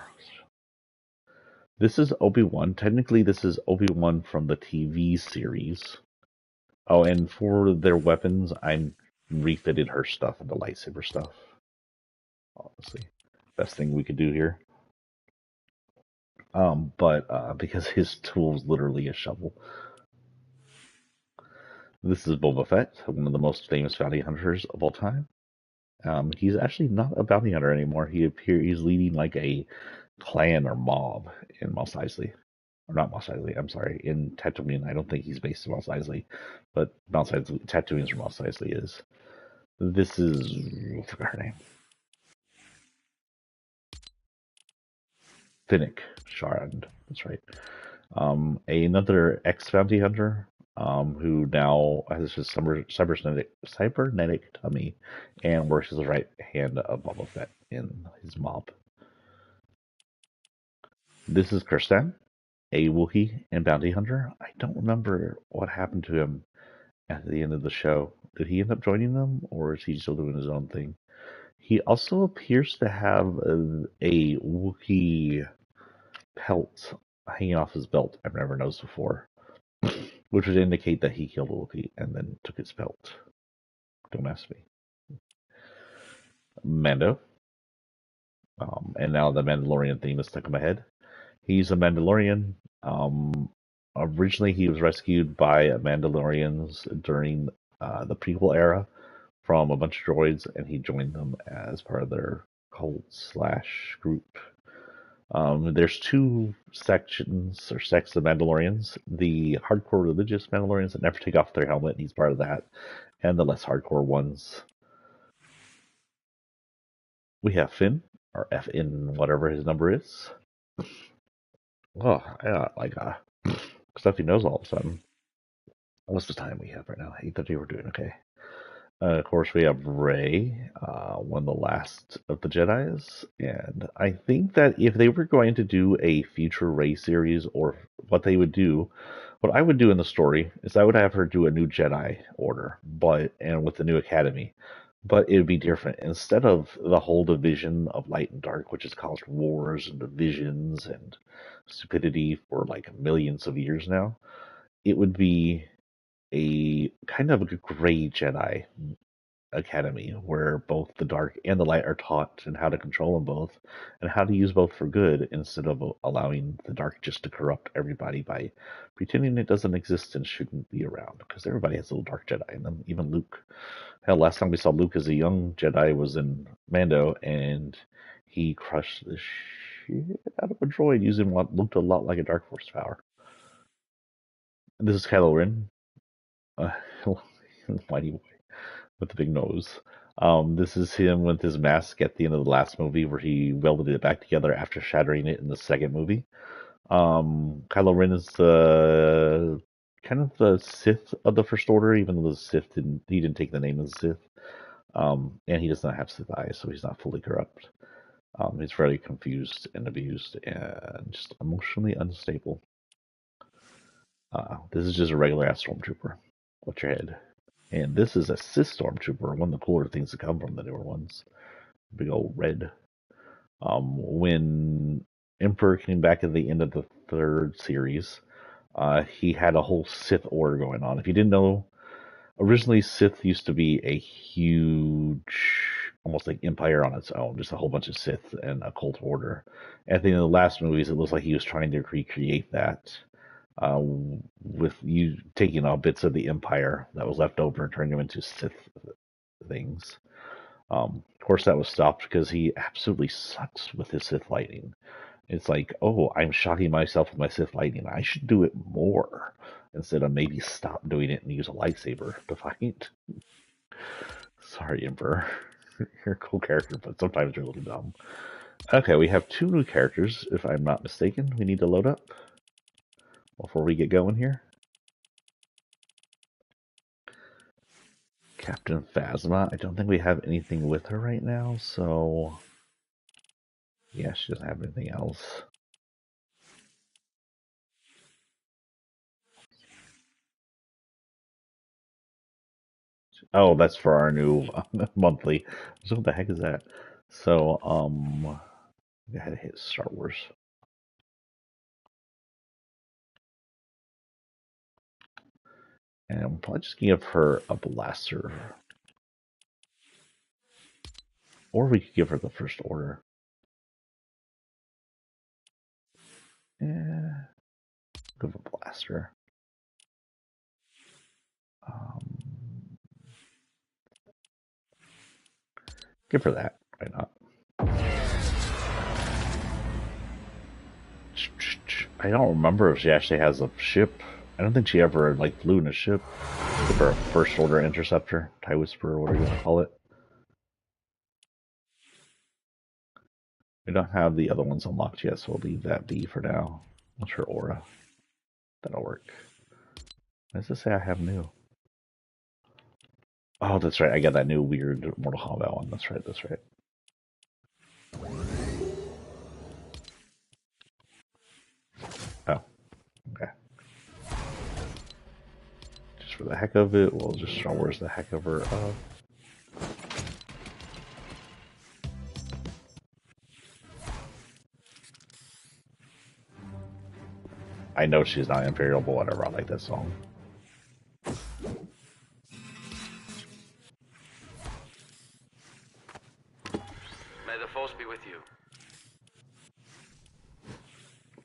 This is Obi-Wan. Technically, this is Obi-Wan from the TV series. Oh, and for their weapons, I refitted her stuff into lightsaber stuff. Honestly, best thing we could do here. But because his tool is literally a shovel. This is Boba Fett, one of the most famous bounty hunters of all time. He's actually not a bounty hunter anymore. He's leading like a clan or mob in Mos Eisley. Or not Mos Eisley, I'm sorry, in Tatooine. I don't think he's based in Mos Eisley, but Tatooine's where Mos Eisley is. This is, I forgot her name. Finnick Shard. That's right. Another ex-bounty hunter who now has his cybernetic tummy and works as the right hand of Boba Fett in his mob. This is Kirsten, a Wookiee and bounty hunter. I don't remember what happened to him at the end of the show. Did he end up joining them, or is he still doing his own thing? He also appears to have a Wookiee pelt hanging off his belt I've never noticed before, which would indicate that he killed a Wookiee and then took his pelt. Don't ask me. Mando. And now the Mandalorian theme is stuck in my head. He's a Mandalorian. Originally, he was rescued by Mandalorians during the prequel era from a bunch of droids, and he joined them as part of their cult/group. There's two sections or sects of Mandalorians. The hardcore religious Mandalorians that never take off their helmet, he's part of that, and the less hardcore ones. We have Finn, or FN, whatever his number is. Oh, I got like stuff he knows all of a sudden. What's the time we have right now? 8:30. We're doing okay. Of course, we have Rey, one of the last of the Jedi's, and I think that if they were going to do a future Rey series, or what they would do, what I would do in the story is I would have her do a new Jedi Order, and with the new Academy, but it would be different. Instead of the whole division of light and dark, which has caused wars and divisions and stupidity for like millions of years now, it would be a kind of a gray Jedi Academy where both the dark and the light are taught and how to control them both and how to use both for good instead of allowing the dark just to corrupt everybody by pretending it doesn't exist and shouldn't be around, because everybody has a little dark Jedi in them, even Luke. Hell, last time we saw Luke as a young Jedi was in Mando, and he crushed the shit out of a droid using what looked a lot like a Dark Force power. This is Kylo Ren. Mighty boy with the big nose. This is him with his mask at the end of the last movie where he welded it back together after shattering it in the second movie. Kylo Ren is kind of the Sith of the First Order, even though the Sith didn't take the name of the Sith. And he does not have Sith eyes, so he's not fully corrupt. He's fairly confused and abused and just emotionally unstable. This is just a regular ass stormtrooper. What's your head? And this is a Sith Stormtrooper, one of the cooler things to come from the newer ones. Big old red. When Emperor came back at the end of the third series, he had a whole Sith order going on. If you didn't know, originally Sith used to be a huge, almost like empire on its own, just a whole bunch of Sith and a cult order. At the end of the last movies, it looks like he was trying to recreate that uh, with you taking all bits of the empire that was left over and turning them into Sith things. Of course, that was stopped because he absolutely sucks with his Sith lightning. It's like, oh, I'm shocking myself with my Sith lightning. I should do it more instead of maybe stop doing it and use a lightsaber to fight. Sorry, Emperor. You're a cool character, but sometimes you're a little dumb. Okay, we have 2 new characters, if I'm not mistaken. We need to load up before we get going here. Captain Phasma. I don't think we have anything with her right now, so yeah, she doesn't have anything else. Oh, that's for our new monthly. So what the heck is that? So, go ahead and hit Star Wars. And we'll probably just give her a blaster. Or we could give her the First Order. Yeah, give a blaster. Give her that. Why not? I don't remember if she actually has a ship. I don't think she ever like flew in a ship. Give her a First Order Interceptor, TIE Whisperer, whatever you want to call it. We don't have the other ones unlocked yet, so we'll leave that be for now. What's her aura? That'll work. What does it say I have new? Oh, that's right. I got that new weird Mortal Kombat one. That's right. That's right. Oh, okay. Just for the heck of it, we'll just Star Wars the heck of her up. I know she's not Imperial, but whatever. I like that song. May the Force be with you.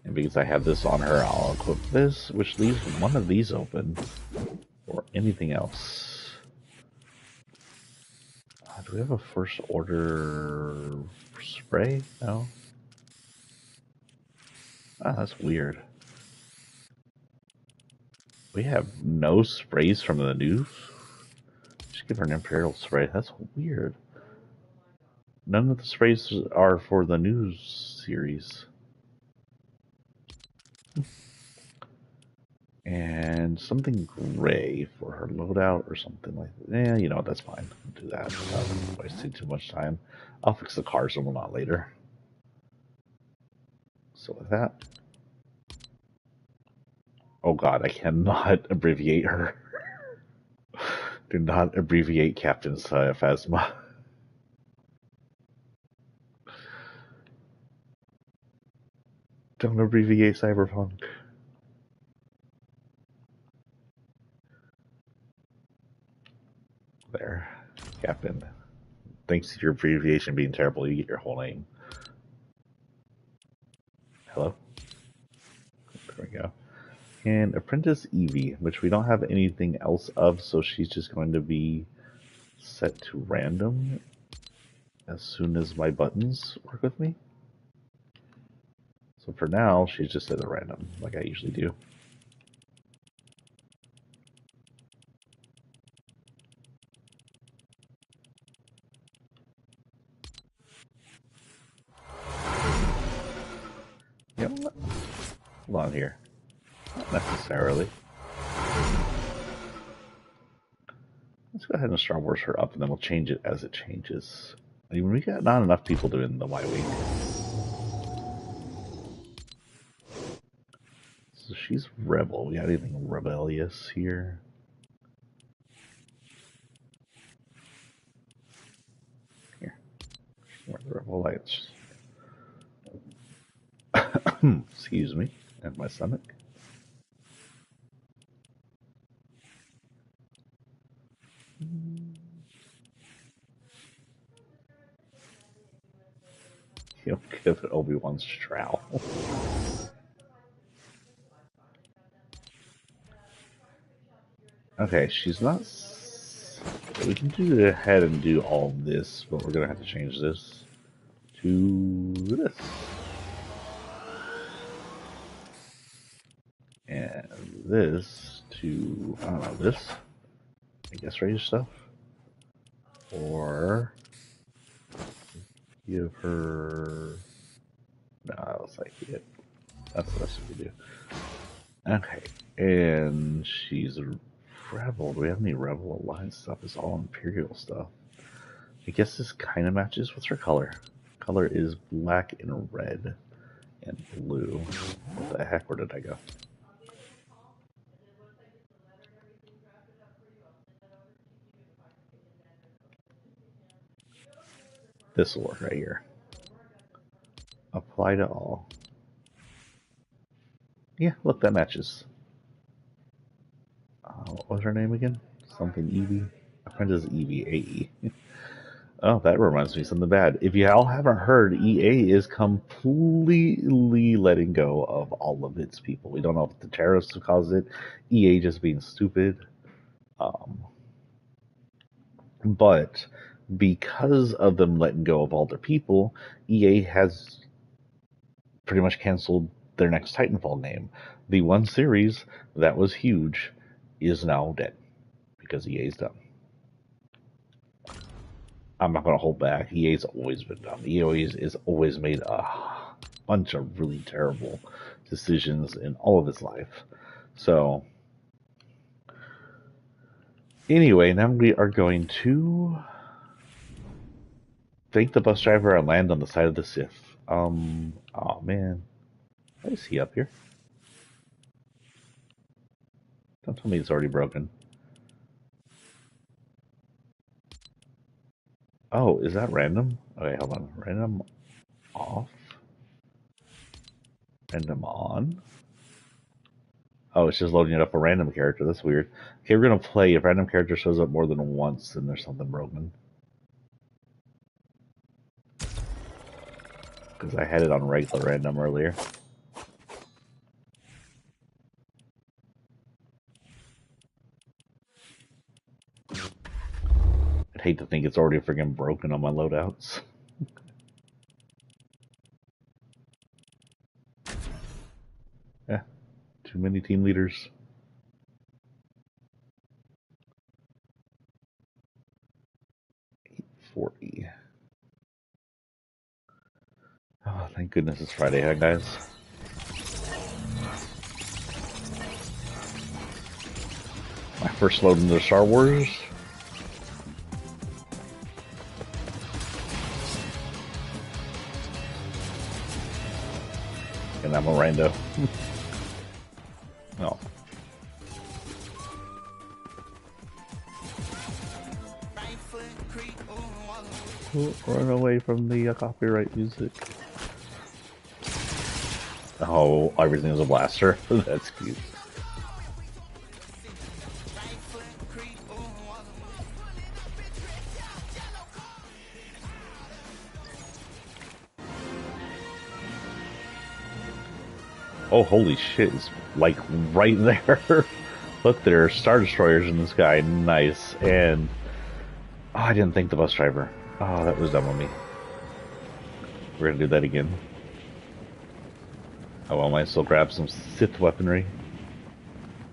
And because I have this on her, I'll equip this, which leaves one of these open. Or anything else. Do we have a First Order spray? No. Ah, that's weird. We have no sprays from the news? Just give her an Imperial spray. That's weird. None of the sprays are for the news series. And something gray for her loadout or something like that. Yeah, you know what, that's fine. I'll do that without wasting too much time. I'll fix the cars a lot later. So with that. Oh god, I cannot abbreviate her. Do not abbreviate Captain Phasma. Don't abbreviate Cyberpunk. There. Captain. Thanks to your abbreviation being terrible, you get your whole name. Hello? There we go. And Apprentice Evie, which we don't have anything else of, so she's just going to be set to random as soon as my buttons work with me. So for now, she's just set at random, like I usually do. Yep. Hold on here. Not necessarily. Let's go ahead and Star Wars her up, and then we'll change it as it changes. I mean, we got not enough people doing the Y Week. So she's rebel. We got anything rebellious here? Where the rebel lights? Excuse me, and my stomach. He'll give it Obi-Wan's trowel. Okay, she's not. We can do ahead and do all this, but we're gonna have to change this to this. And this to, I don't know, this? I guess range stuff? Or give her... No, that's like it. That's the best we can do. Okay, and she's a rebel. Do we have any rebel alliance stuff? It's all Imperial stuff. I guess this kind of matches. What's her color? Color is black and red and blue. What the heck? Where did I go? This will work right here. Apply to all. Yeah, look, that matches. What was her name again? Something Evie? My friend is Evie, A-E. Oh, that reminds me of something bad. If you all haven't heard, EA is completely letting go of all of its people. We don't know if the terrorists have caused it, EA just being stupid. But because of them letting go of all their people, EA has pretty much canceled their next Titanfall game. The one series that was huge is now dead because EA's done. I'm not going to hold back. EA's always been dumb. EA has always made a bunch of really terrible decisions in all of its life. So, anyway, now we are going to thank the bus driver and land on the side of the Sith. Oh man. Why is he up here? Don't tell me it's already broken. Oh, is that random? Okay, hold on. Random off. Random on. Oh, it's just loading it up a random character. That's weird. Okay, we're going to play. If random character shows up more than once, then there's something broken. Because I had it on regular random earlier. I'd hate to think it's already freaking broken on my loadouts. Yeah, too many team leaders. $840. Oh, thank goodness it's Friday, huh, guys? My first load into Star Wars. And I'm a rando. No. Run away from the copyright music. Oh, everything is a blaster. That's cute. Oh, holy shit, it's like right there. Look, there are Star Destroyers in the sky. Nice. And oh, I didn't think the bus driver. Oh, that was dumb of me. We're gonna do that again. Oh, well, I might still grab some Sith weaponry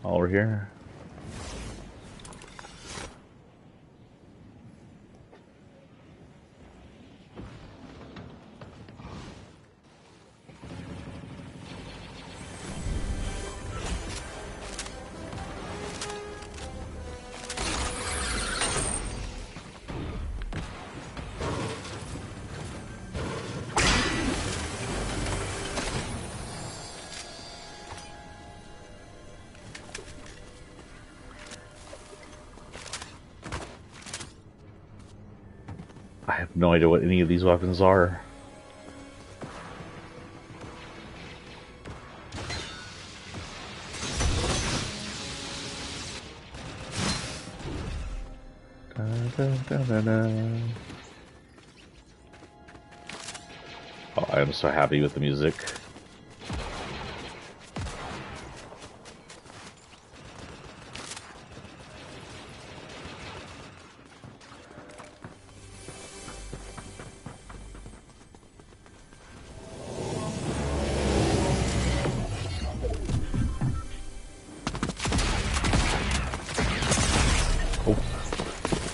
while we're here. I have no idea what any of these weapons are. Oh, I am so happy with the music.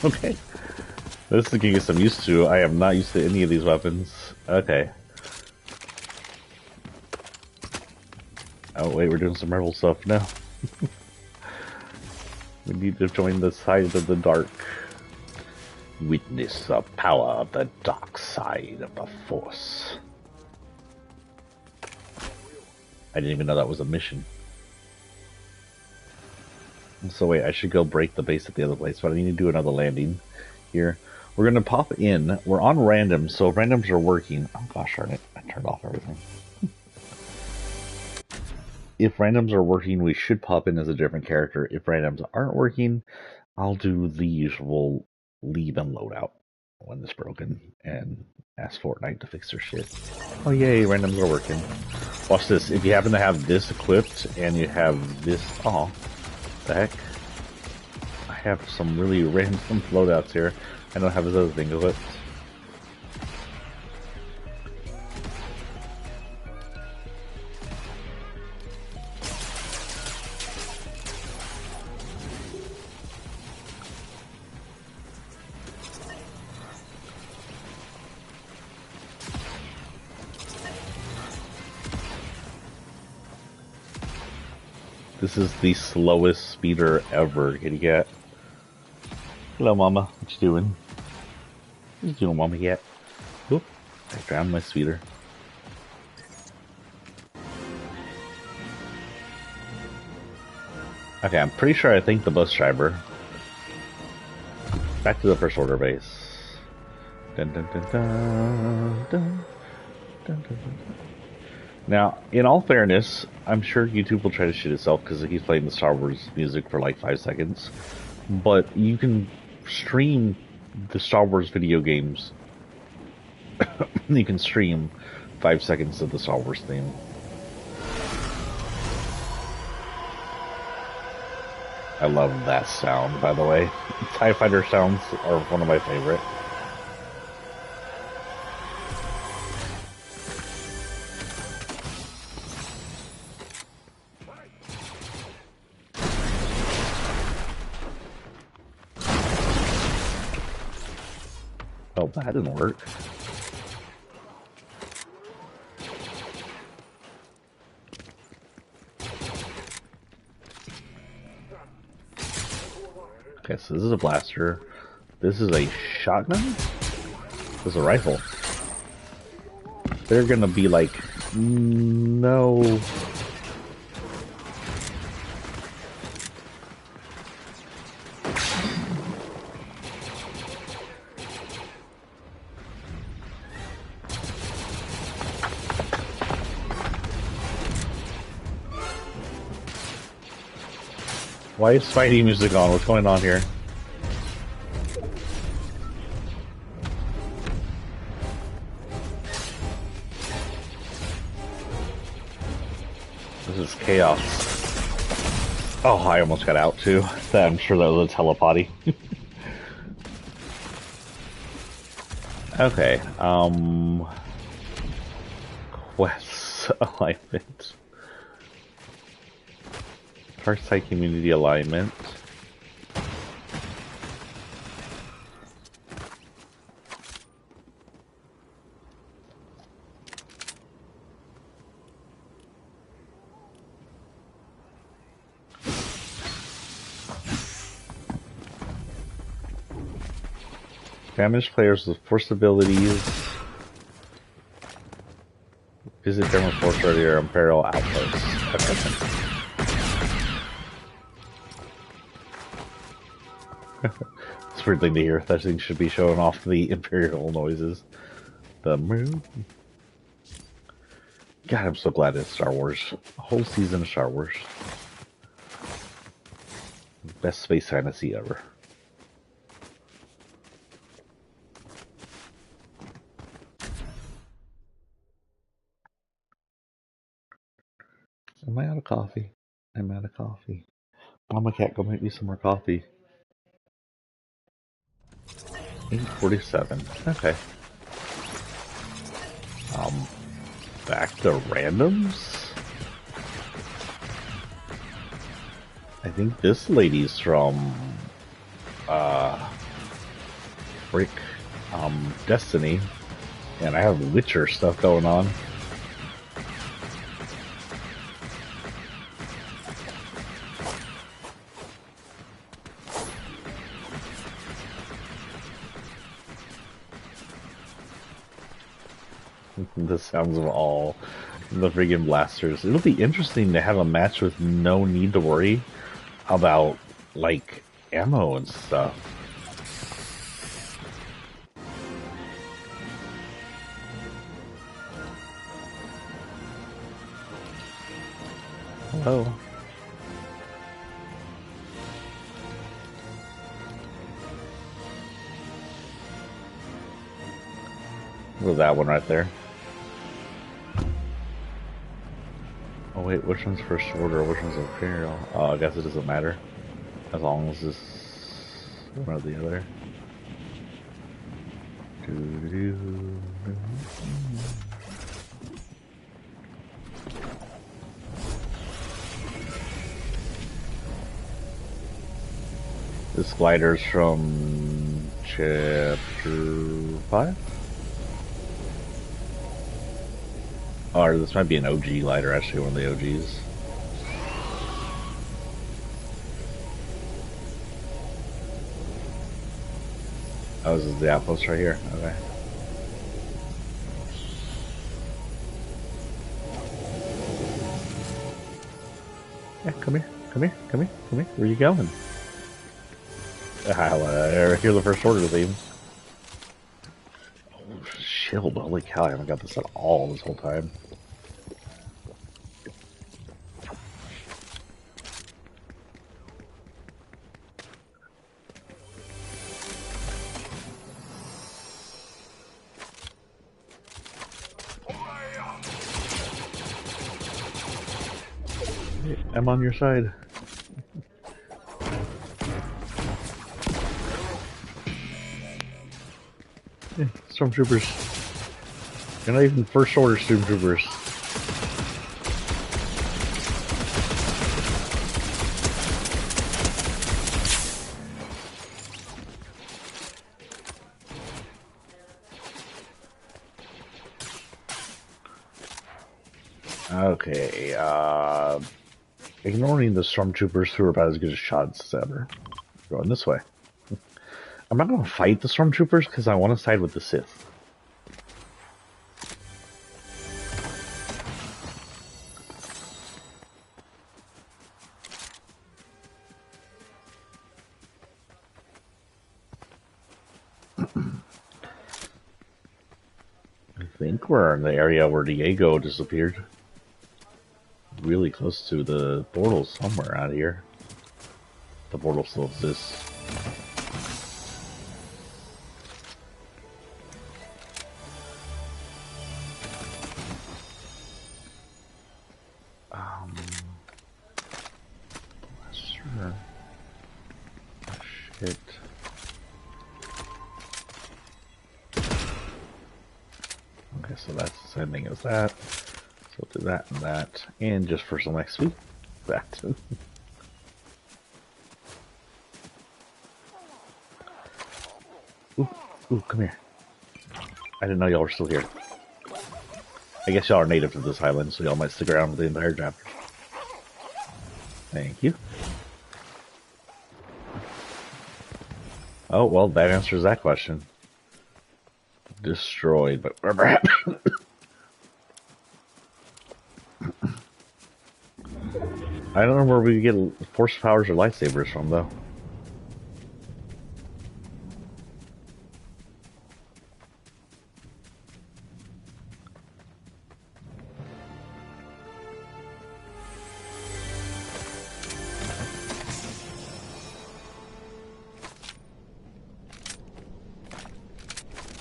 Okay. This is getting some used to. I am not used to any of these weapons. Okay. Oh wait, we're doing some rebel stuff now. We need to join the side of the dark. Witness the power of the dark side of the Force. I didn't even know that was a mission. So wait, I should go break the base at the other place, but I need to do another landing here. We're gonna pop in. We're on random, so if randoms are working. Oh gosh darn it, I turned off everything. If randoms are working, we should pop in as a different character. If randoms aren't working, I'll do the usual leave and load out when it's broken and ask Fortnite to fix their shit. Oh yay, randoms are working. Watch this. If you happen to have this equipped and you have this, oh, the heck? I have some really random loadouts here. I don't have this other thing equipped. This is the slowest speeder ever, kitty cat. Hello, mama. What you doing? What you doing, mama cat? Oop, I drowned my speeder. Okay, I'm pretty sure I think the bus driver. Back to the first order base. Dun, dun, dun, dun, dun, dun, dun, dun. Now, in all fairness, I'm sure YouTube will try to shit itself because he's playing the Star Wars music for like 5 seconds. But you can stream the Star Wars video games. You can stream 5 seconds of the Star Wars theme. I love that sound, by the way. TIE Fighter sounds are one of my favorite. Oh, that didn't work. Okay, so this is a blaster. This is a shotgun? This is a rifle. They're gonna be like, no. Why is Spidey music on? What's going on here? This is chaos. Oh, I almost got out too. I'm sure that was a telepathy. Okay, quests alignment. Dark Side Community Alignment. Damage players with force abilities. Visit German Force or their Imperial outposts. Okay. That's a weird thing to hear. That thing should be showing off the Imperial noises. The moon. God, I'm so glad it's Star Wars. A whole season of Star Wars. Best space fantasy ever. Am I out of coffee? I'm out of coffee. Mama cat, go make me some more coffee. 8:47. Okay. Back to randoms? I think this lady's from Brick Destiny. And I have Witcher stuff going on. The sounds of all the friggin' blasters. It'll be interesting to have a match with no need to worry about, like, ammo and stuff. Hello. Look at that one right there. Oh wait, which one's First Order, which one's Imperial? Oh, I guess it doesn't matter. As long as it's one or the other. This glider's from Chapter 5? Or this might be an OG glider, actually, one of the OGs. Oh, this is the outpost right here. Okay. Yeah, come here, come here, come here, come here. Where are you going? I hear the First Order theme. Oh, shield. Holy cow, I haven't got this at all this whole time. I'm on your side. Yeah, stormtroopers. You're not even First Order stormtroopers. Okay, ignoring the stormtroopers who are about as good as shots as ever. Going this way. I'm not going to fight the stormtroopers because I want to side with the Sith. I think we're in the area where Diego disappeared. Really close to the portal somewhere out here. The portal still exists. Sure. Shit. Okay, so that's the same thing as that. So we'll do that and that. And just for some XP, that. Ooh, come here. I didn't know y'all were still here. I guess y'all are native to this island, so y'all might stick around for the entire chapter. Thank you. Oh, well, that answers that question. Destroyed, but wherever happened. I don't know where we get force powers or lightsabers from, though.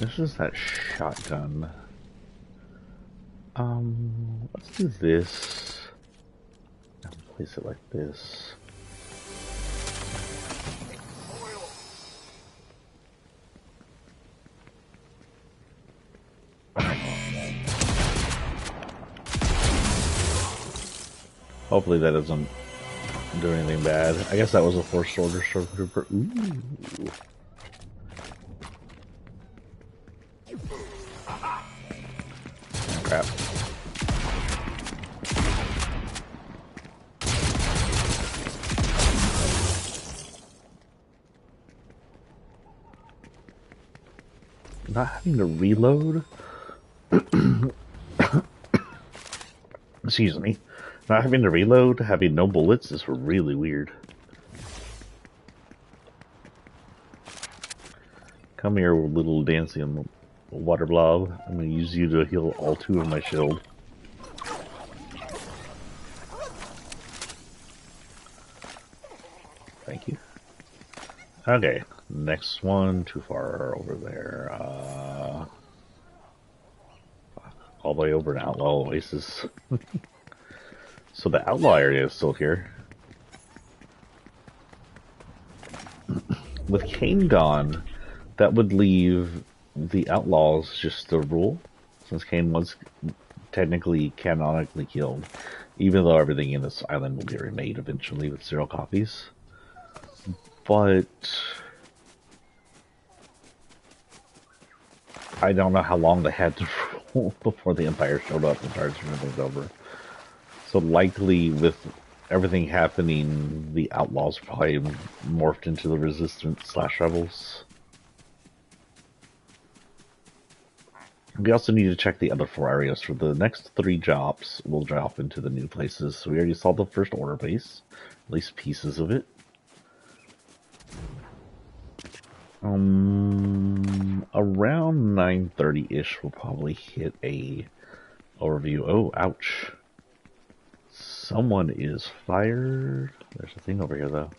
This is that shotgun. Let's do this. Place it like this. Hopefully that doesn't do anything bad. I guess that was a First Order Stormtrooper. Ooh. Crap. Not having to reload? Excuse me. Not having to reload, having no bullets is really weird. Come here, little dancing water blob. I'm gonna use you to heal all 2 of my shield. Thank you. Okay, next one, too far over there. All the way over to Outlaw Oasis. So the Outlaw area is still here. With Kane gone, that would leave the Outlaws just the rule, since Kane was technically canonically killed, even though everything in this island will be remade eventually with 0 copies. But I don't know how long they had to rule before the Empire showed up and started turning things over. So likely with everything happening, the Outlaws probably morphed into the Resistance / Rebels. We also need to check the other 4 areas. For the next 3 drops, we'll drop into the new places. So we already saw the First Order base, at least pieces of it. Around 9:30-ish, we'll probably hit a overview. Oh, ouch. Someone is fired. There's a thing over here, though.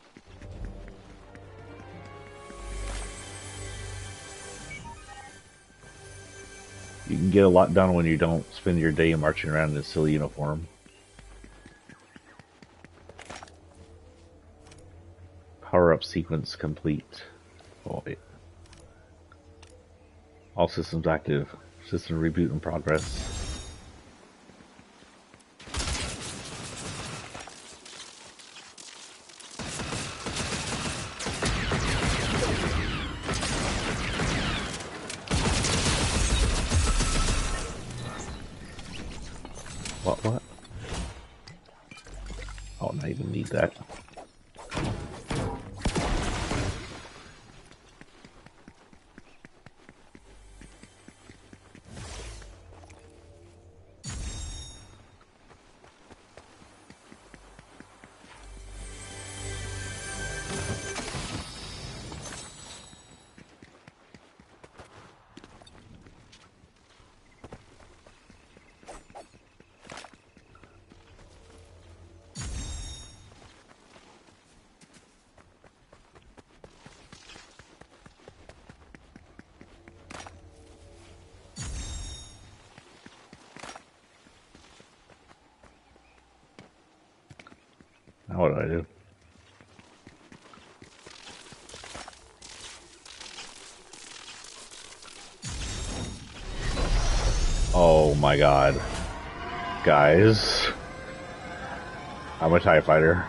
You can get a lot done when you don't spend your day marching around in a silly uniform. Power-up sequence complete. Oh, wait. All systems active. System reboot in progress. What? Oh, not even need that. Now what do I do? Oh my god. Guys. I'm a TIE fighter.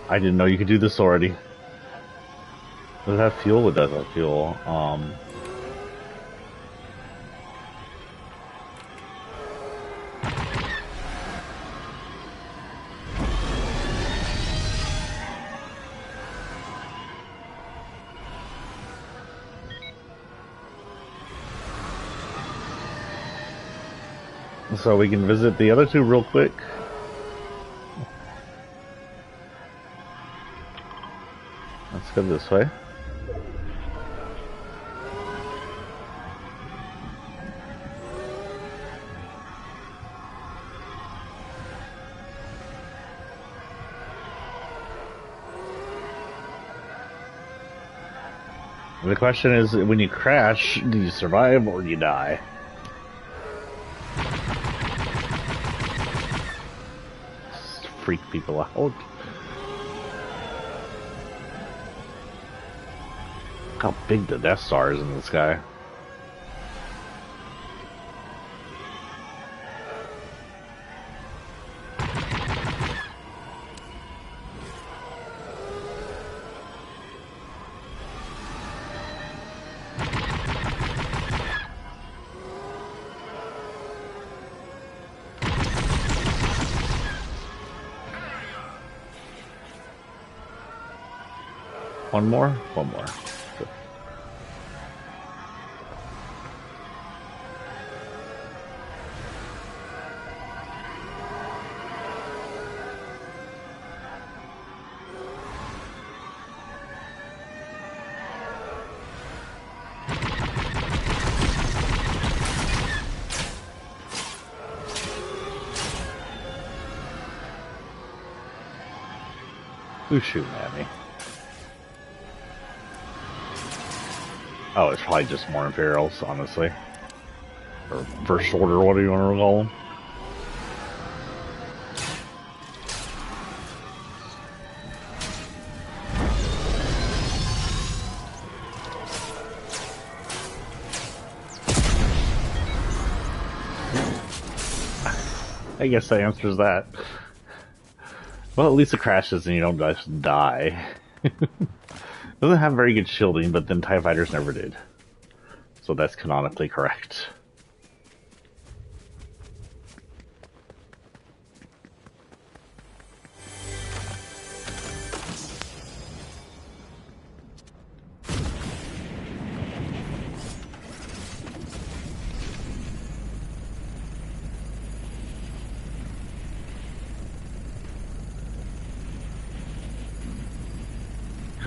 I didn't know you could do this already. Does it have fuel? It does have fuel. So we can visit the other 2 real quick. Let's go this way. The question is, when you crash, do you survive or do you die? Just freak people out. Look how big the Death Star is in the sky. One more? One more. Good. Who's shooting at me? Oh, it's probably just more Imperials, honestly. Or First Order, what do you want to call them? I guess that answers that. Well, at least it crashes and you don't just die. Doesn't have very good shielding, but then TIE Fighters never did. So that's canonically correct.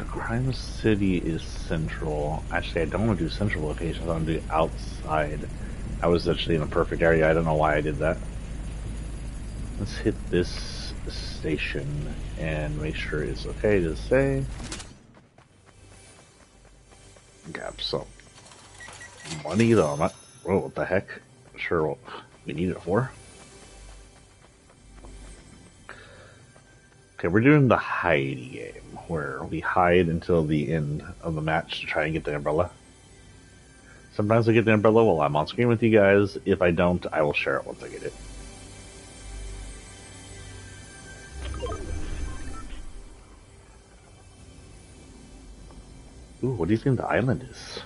Crime City is central. Actually, I don't want to do central locations. I want to do outside. I was actually in a perfect area. I don't know why I did that. Let's hit this station and make sure it's okay to say. Got some money though. I'm not. Whoa, what the heck? Sure, what we need it for. Okay, we're doing the hidey game, where we hide until the end of the match to try and get the umbrella. Sometimes I get the umbrella while I'm on screen with you guys. If I don't, I will share it once I get it. Ooh, what do you think the island is?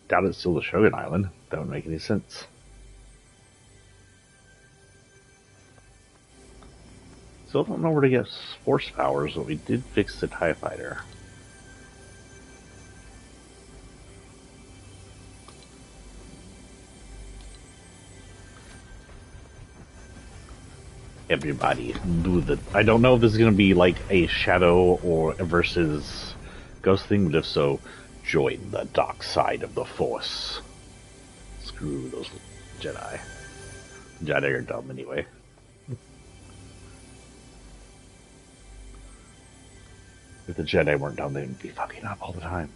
Doubt it's still the Shogun Island. That wouldn't make any sense. Still don't know where to get force powers, but we did fix the TIE Fighter. Everybody do the... I don't know if this is going to be like a Shadow or versus Ghost thing, but if so, join the dark side of the Force. Screw those Jedi. Jedi are dumb anyway. If the Jedi weren't dumb, they'd be fucking up all the time.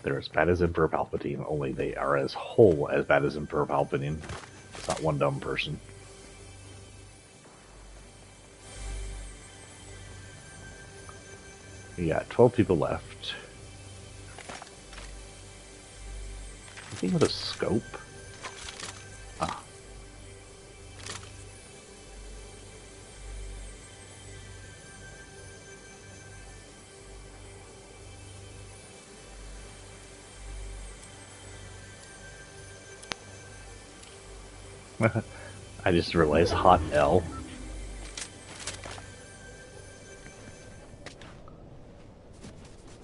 They're as bad as Emperor Palpatine, only they are as whole as bad as Emperor Palpatine. It's not one dumb person. We got 12 people left. Anything with a scope? Ah. I just realized hot L.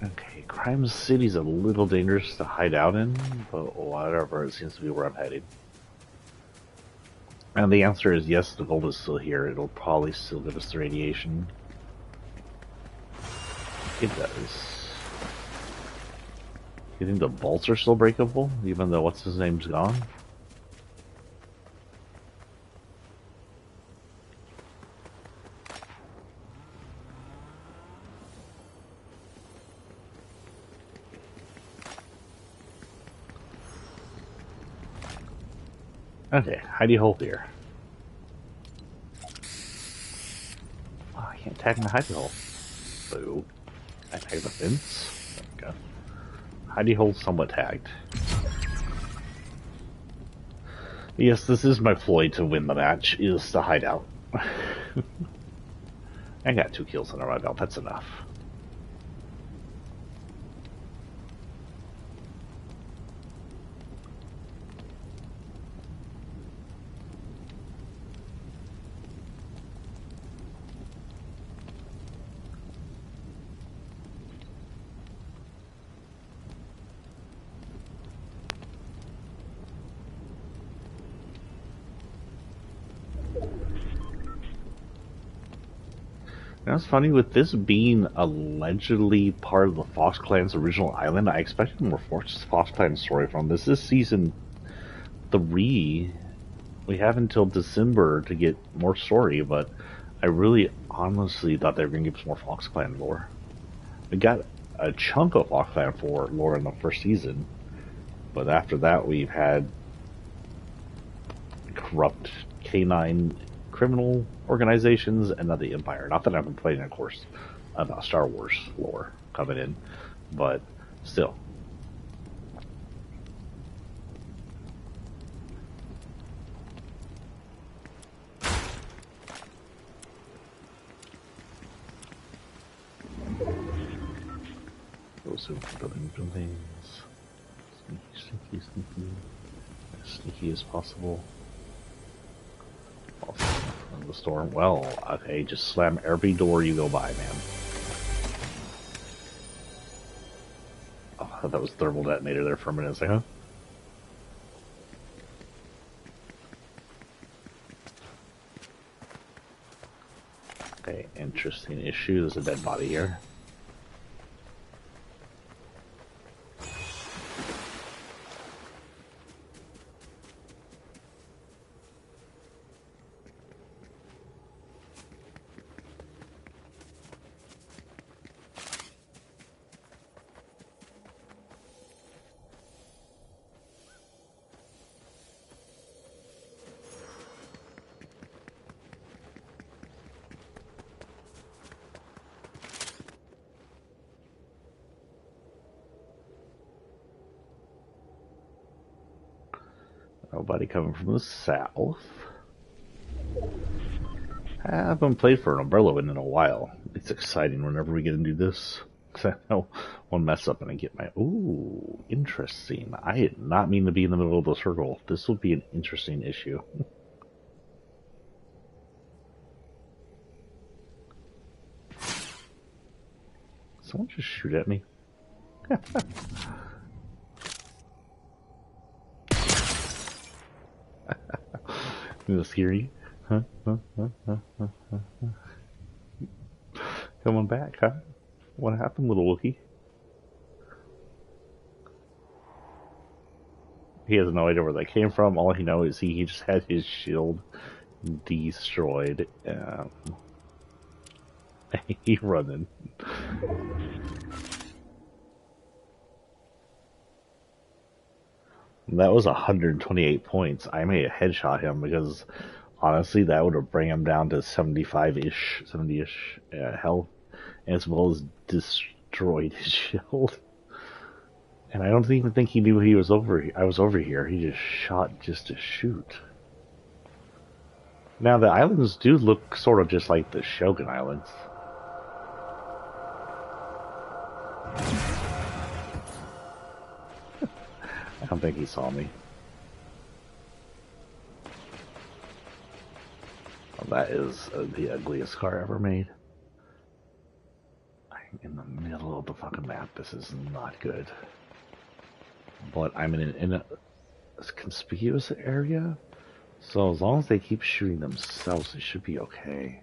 Okay, Crime City's a little dangerous to hide out in, but whatever, it seems to be where I'm headed. And the answer is yes, the gold is still here. It'll probably still give us the radiation. It does. You think the bolts are still breakable, even though what's his name's gone? Okay, hidey hole here. Oh, I can't tag my hidey hole. Boo. Can I tag the fence? There we go. Hidey hole somewhat tagged. Yes, this is my ploy to win the match, is the hideout. I got 2 kills under my belt, that's enough. Now it's funny, with this being allegedly part of the Fox Clan's original island, I expected more Fox Clan story from this. This is season 3. We have until December to get more story, but I really honestly thought they were going to give us more Fox Clan lore. We got a chunk of Fox Clan for lore in the first season, but after that we've had corrupt canine criminal organizations and now the Empire. Not that I've been playing, of course, about Star Wars lore coming in, but still. Go soon for building things. Sneaky, sneaky. As sneaky as possible. The storm. Well, okay, just slam every door you go by, man. Oh, I thought that was thermal detonator there for a minute. It's like, huh? Okay, interesting issue. There's a dead body here. Nobody coming from the south. I haven't played for an umbrella win in a while. It's exciting whenever we get to do this. Because I know one mess up and I get my... Ooh, interesting. I did not mean to be in the middle of the circle. This will be an interesting issue. Someone just shoot at me. Is this scary? Huh? Coming back, huh? What happened, little Wookie? He has no idea where that came from. All he knows is he just had his shield destroyed. He's running. That was 128 points. I may have headshot him because honestly, that would have bring him down to 75-ish, 70-ish health, as well as destroyed his shield. And I don't even think he knew he was over. I was over here. He just shot just to shoot. Now the islands do look sort of just like the Shogun Islands. I don't think he saw me. Well, that is the ugliest car ever made. I'm in the middle of the fucking map. This is not good. But I'm in a conspicuous area, so as long as they keep shooting themselves, it should be okay.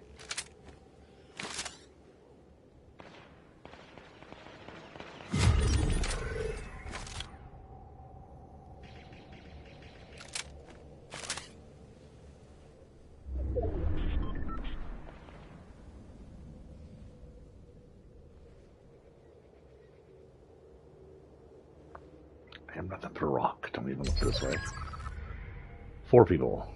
I am nothing but a rock. Don't even look this way. 4 people.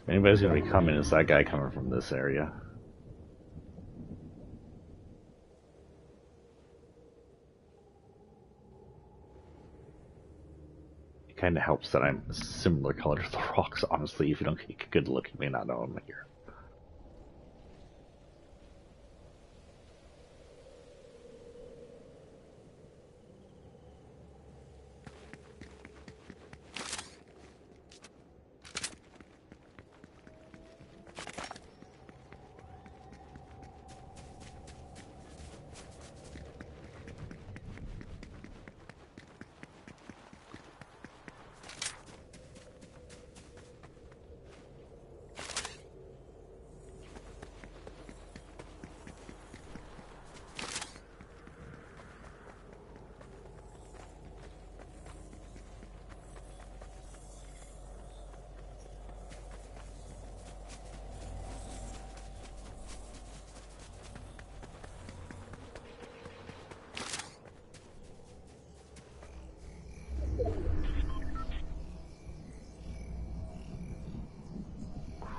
If anybody's gonna be coming, it's that guy coming from this area. It kind of helps that I'm a similar color to the rocks, honestly. If you don't get a good look, you may not know I'm here.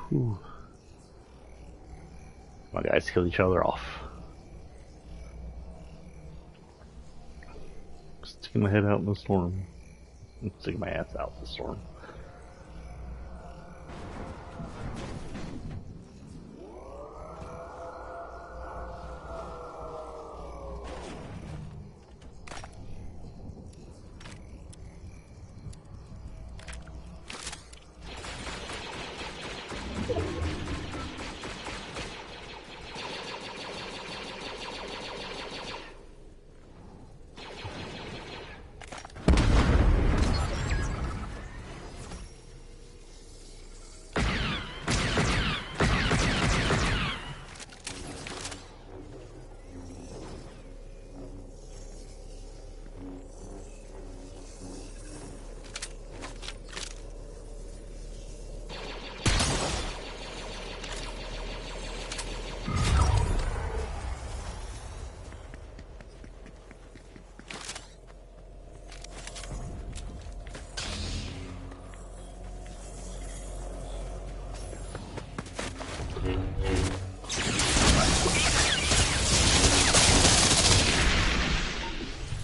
Whew. My guys kill each other off. Sticking my head out in the storm. I'm sticking my ass out in the storm.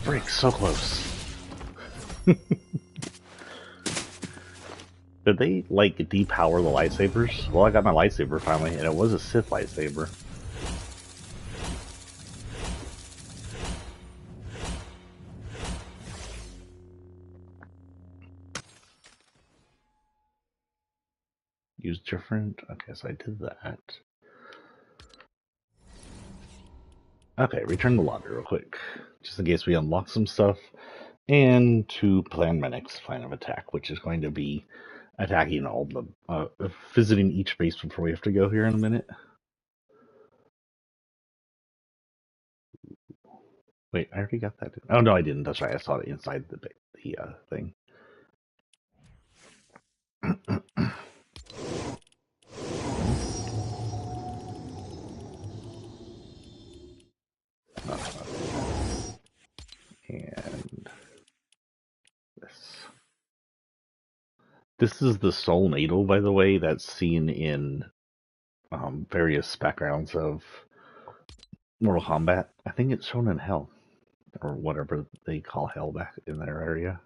Frick, so close. Did they, like, depower the lightsabers? Well, I got my lightsaber finally, and it was a Sith lightsaber. Use different. Okay, so I did that. Okay, return to lobby real quick, just in case we unlock some stuff, and to plan my next plan of attack, which is going to be attacking all the, visiting each base before we have to go here in a minute. Wait, I already got that. Oh no, I didn't. That's right. I saw it inside the thing. And this. This is the Soul Needle, by the way, that's seen in various backgrounds of Mortal Kombat. I think it's shown in Hell, or whatever they call Hell back in their area.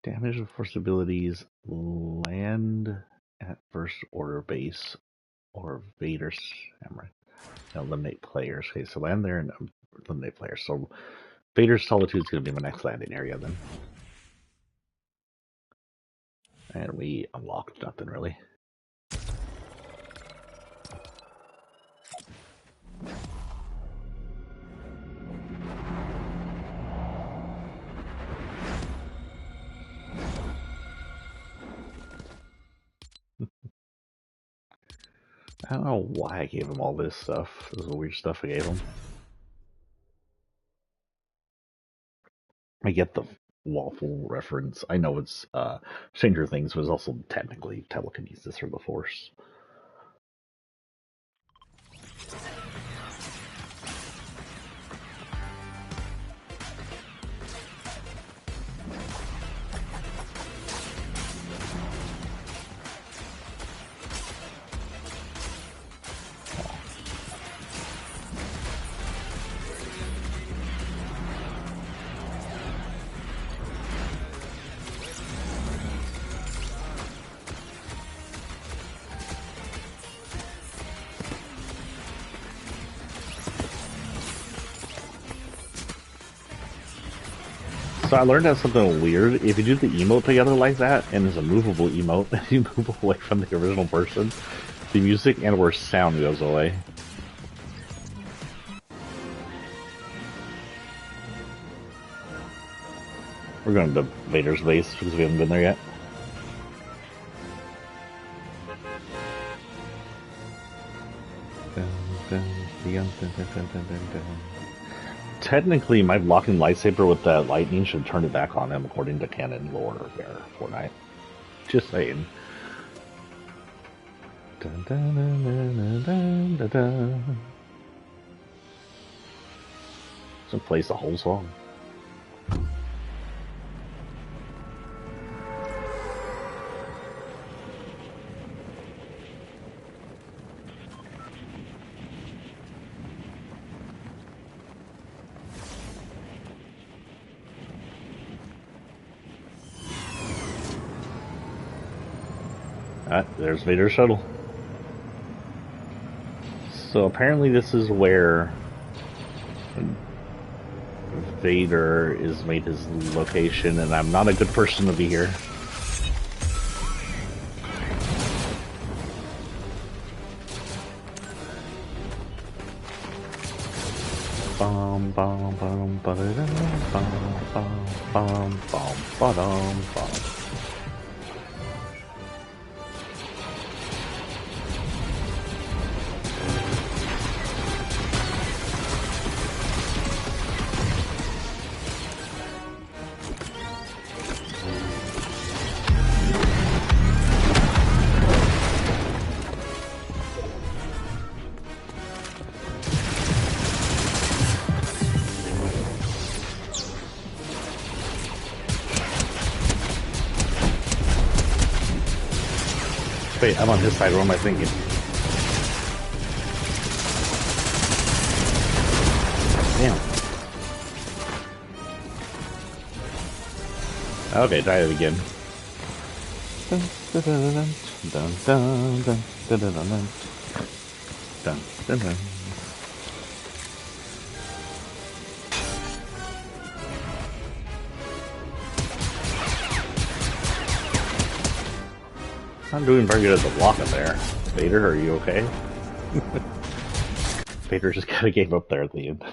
Damage of force abilities land at first order base or Vader's Hammer. Eliminate players. Okay, so land there and eliminate players. So Vader's Solitude is going to be my next landing area then. And we unlocked nothing really. I don't know why I gave him all this stuff. This is the weird stuff I gave him. I get the waffle reference. I know it's Stranger Things was also technically telekinesis or the Force. So I learned that something weird. If you do the emote together like that, and it's a movable emote, and you move away from the original person, the music and or sound goes away. We're going to Vader's base because we haven't been there yet. Technically, my blocking lightsaber with that lightning should turn it back on him according to canon lore there, Fortnite. Just saying. Dun, dun, dun, dun, dun, dun. So plays the whole song. There's Vader's shuttle. So apparently this is where Vader is made his location, and I'm not a good person to be here. Bum bum bum ba-da-dum, bum bum bum bum ba-dum bum. Wait, I'm on his side. What am I thinking? Damn. Okay, try it again. I'm doing very good at the block up there. Vader, are you okay? Vader just kind of gave up there at the end.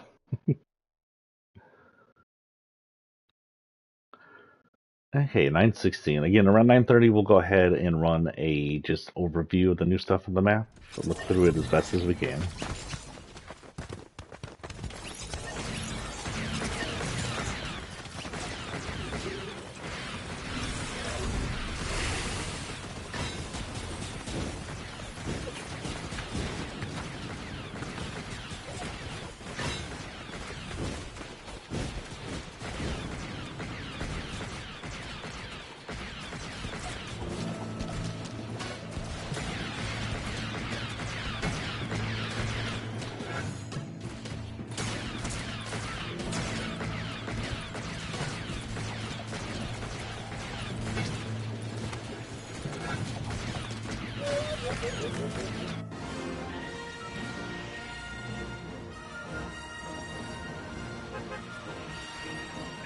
Okay, 9:16. Again, around 9:30, we'll go ahead and run a just overview of the new stuff on the map. So look through it as best as we can.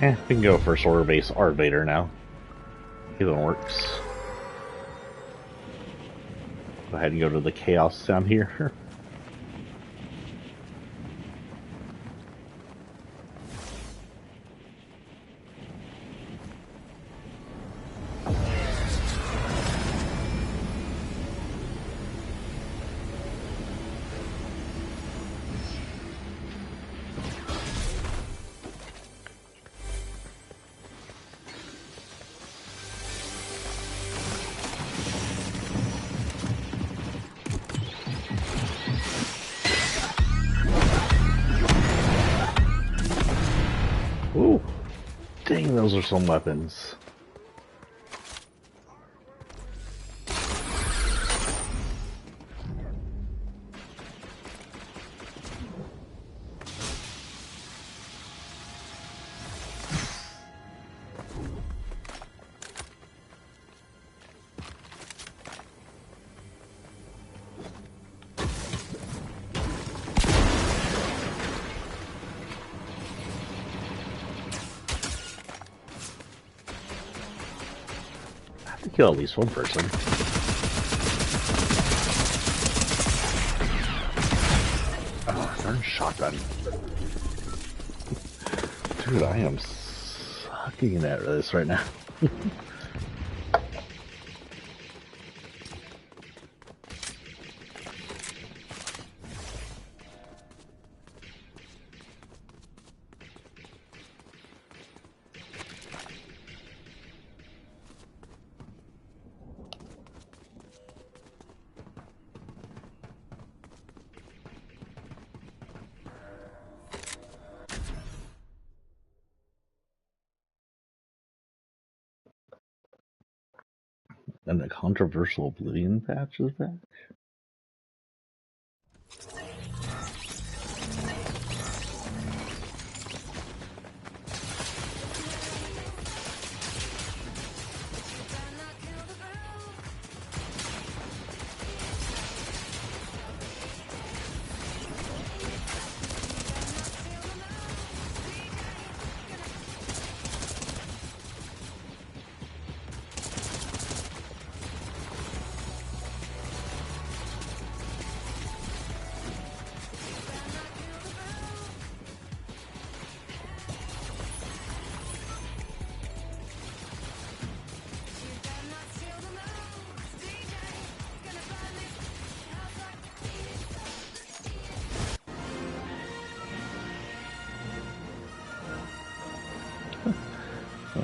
We can go First Order base or Vader now. Either one works. Go ahead and go to the Chaos down here. Ooh, dang, those are some weapons. Kill at least one person. Oh, darn shotgun. Dude, I am sucking at this right now. And the controversial Oblivion patch is back.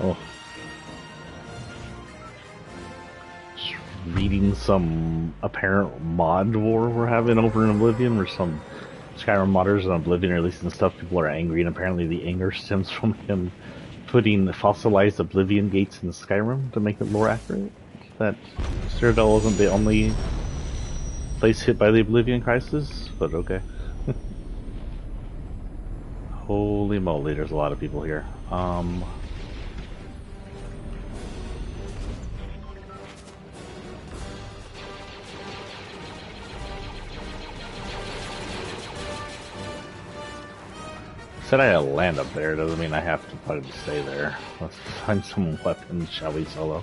Oh. Just reading some apparent mod war we're having over in Oblivion, where some Skyrim modders in Oblivion are releasing stuff. People are angry, and apparently the anger stems from him putting fossilized Oblivion gates in Skyrim to make it more accurate. That Citadel wasn't the only place hit by the Oblivion crisis, but okay. Holy moly, there's a lot of people here. Said I had to land up there, doesn't mean I have to probably stay there. Let's find some weapons, shall we, Solo?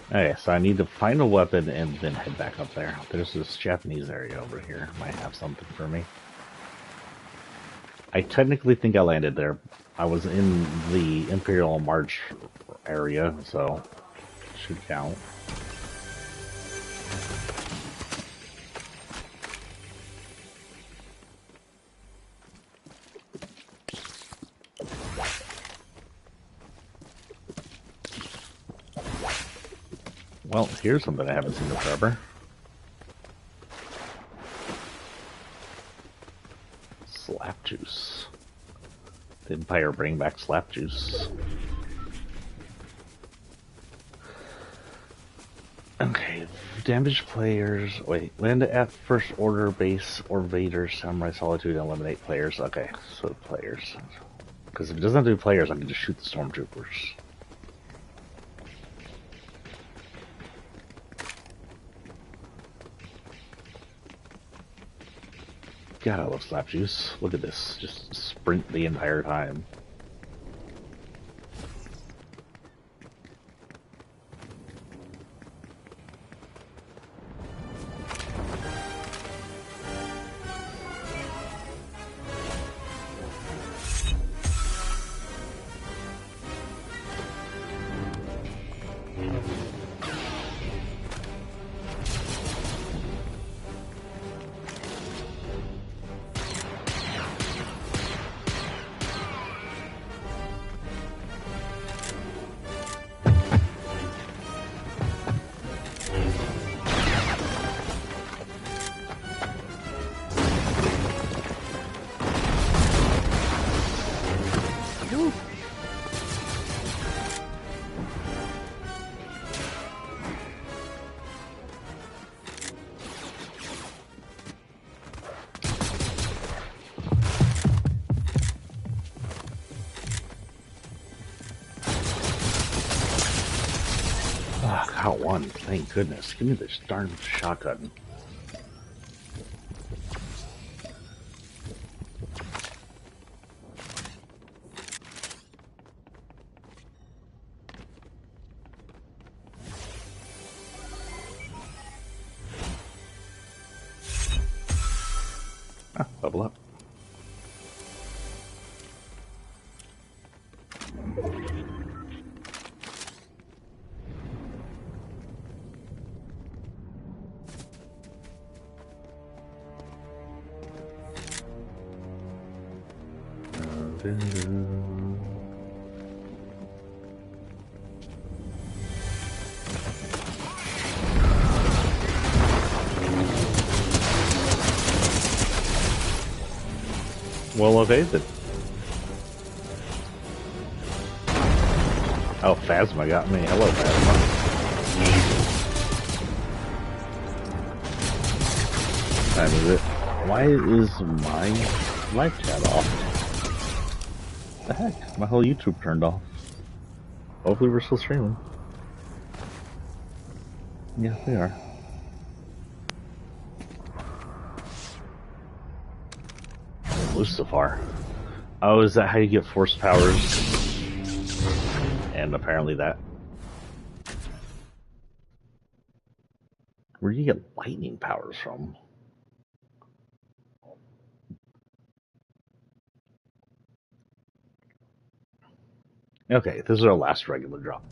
Okay, so I need to find a weapon and then head back up there. There's this Japanese area over here. Might have something for me. I technically think I landed there. I was in the Imperial March area, so it should count. Well, here's something I haven't seen in forever. Slap juice. The Empire bring back slap juice. Okay, damaged players. Wait, land at First Order base or Vader, Samurai Solitude, and eliminate players. Okay, so players. Because if it doesn't do players, I can just shoot the stormtroopers. God, I love slap juice. Look at this. Just sprint the entire time. Got one. Thank goodness. Give me this darn shotgun. Ah, level up. Well, okay then. Oh, Phasma got me. Hello, Phasma. That is it. Why is my live chat off? The heck? My whole YouTube turned off. Hopefully we're still streaming. Yeah, we are. Lucifar. Oh, is that how you get force powers? And apparently that. Where do you get lightning powers from? Okay, this is our last regular drop.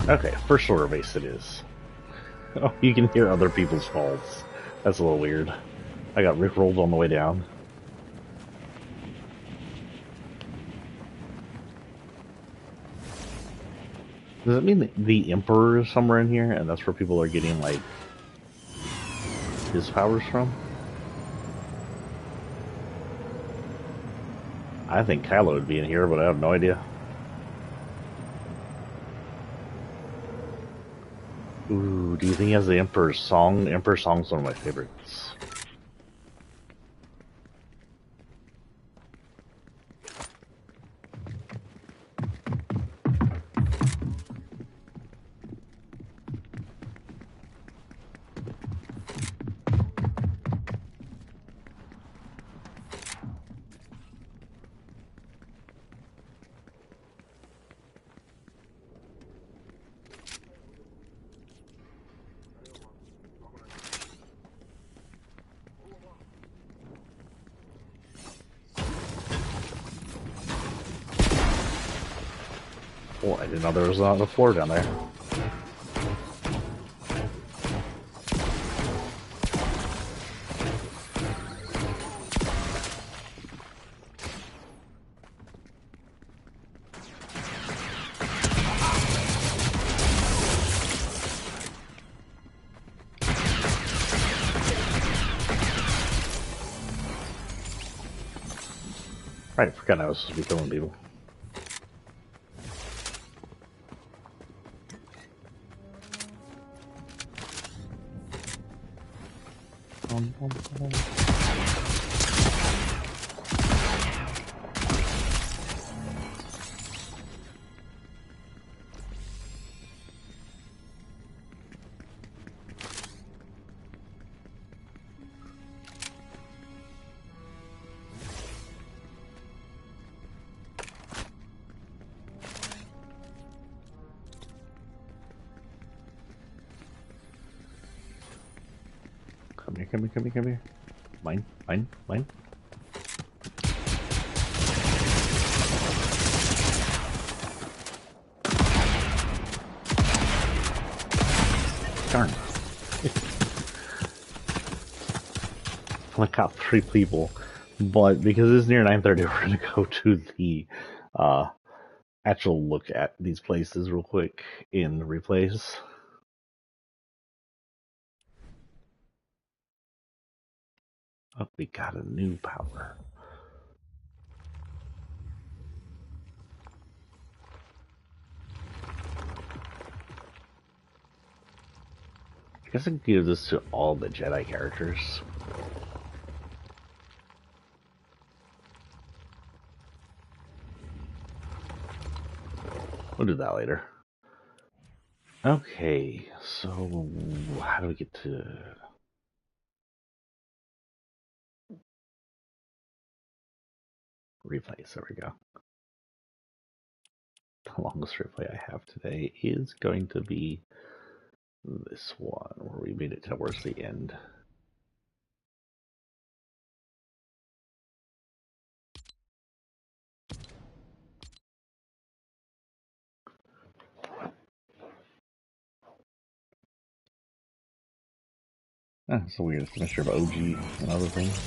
Okay, first order base it is. Oh, you can hear other people's falls. That's a little weird. I got rickrolled on the way down. Does that mean the Emperor is somewhere in here, and that's where people are getting, like, his powers from? I think Kylo would be in here, but I have no idea. Ooh, do you think he has the Emperor's Song? Emperor's Song's one of my favorites. Oh, I didn't know there was on the floor down there. Right, forgot I was supposed to be killing people. Come here, come here, come here, come here. Mine, mine, mine. Darn. I got 3 people, but because it's near 9:30, we're gonna go to the actual look at these places real quick in replays. Oh, we got a new power. I guess I can give this to all the Jedi characters. We'll do that later. Okay, so how do we get to... replays? There we go. The longest replay I have today is going to be this one, where we made it towards the end. It's a weird mixture of OG and other things.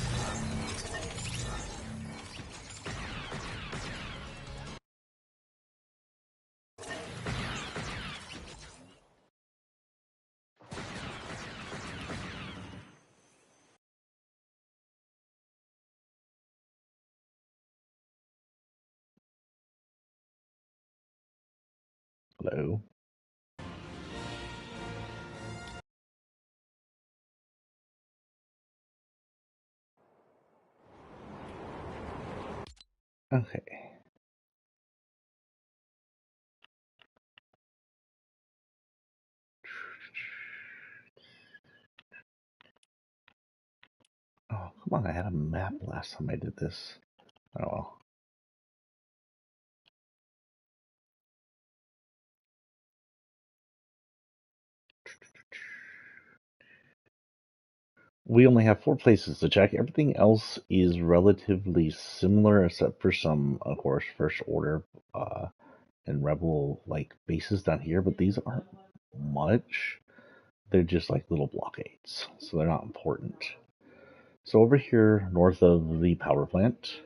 Hello. Okay. Oh, come on, I had a map last time I did this. Oh well. We only have 4 places to check. Everything else is relatively similar, except for some, of course, First Order and Rebel like bases down here, but these aren't much. They're just like little blockades, so they're not important. So over here, north of the power plant,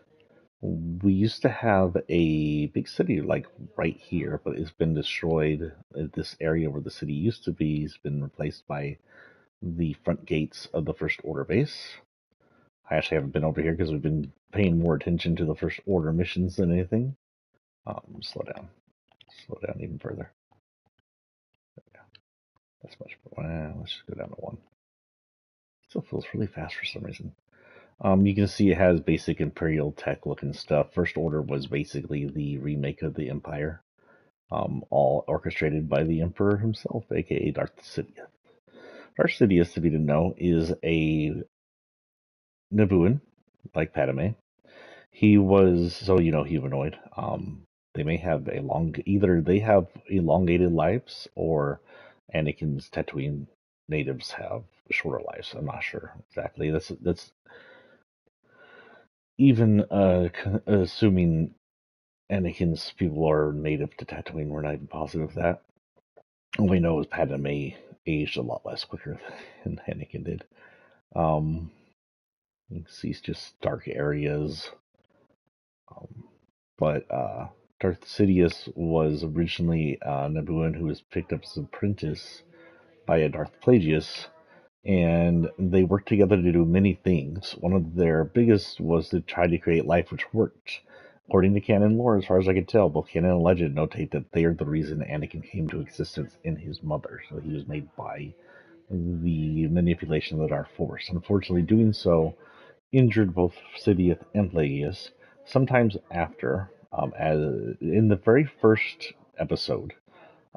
we used to have a big city like right here, but it's been destroyed. This area where the city used to be has been replaced by the front gates of the First Order base. I actually haven't been over here because we've been paying more attention to the First Order missions than anything. Slow down even further. That's much more. Well, let's just go down to 1. Still feels really fast for some reason. You can see it has basic Imperial tech looking stuff. First Order was basically the remake of the Empire, all orchestrated by the Emperor himself, aka Darth Sidious. Darth Sidious, if you didn't know, is a Nabooan, like Padme. He was, so you know, humanoid. They may have either they have elongated lives, or Anakin's Tatooine natives have shorter lives. I'm not sure exactly. That's even assuming Anakin's people are native to Tatooine. We're not even positive of that. All we know is Padme aged a lot less quicker than Anakin did. You can see it's just dark areas. But Darth Sidious was originally a Nabooan who was picked up as an apprentice by a Darth Plagueis, and they worked together to do many things. One of their biggest was to try to create life, which worked. According to canon lore, as far as I can tell, both canon and legend notate that they are the reason Anakin came to existence in his mother. So he was made by the manipulation of the Dark Force. Unfortunately, doing so injured both Sidious and Plagueis. Sometimes after, as in the very first episode,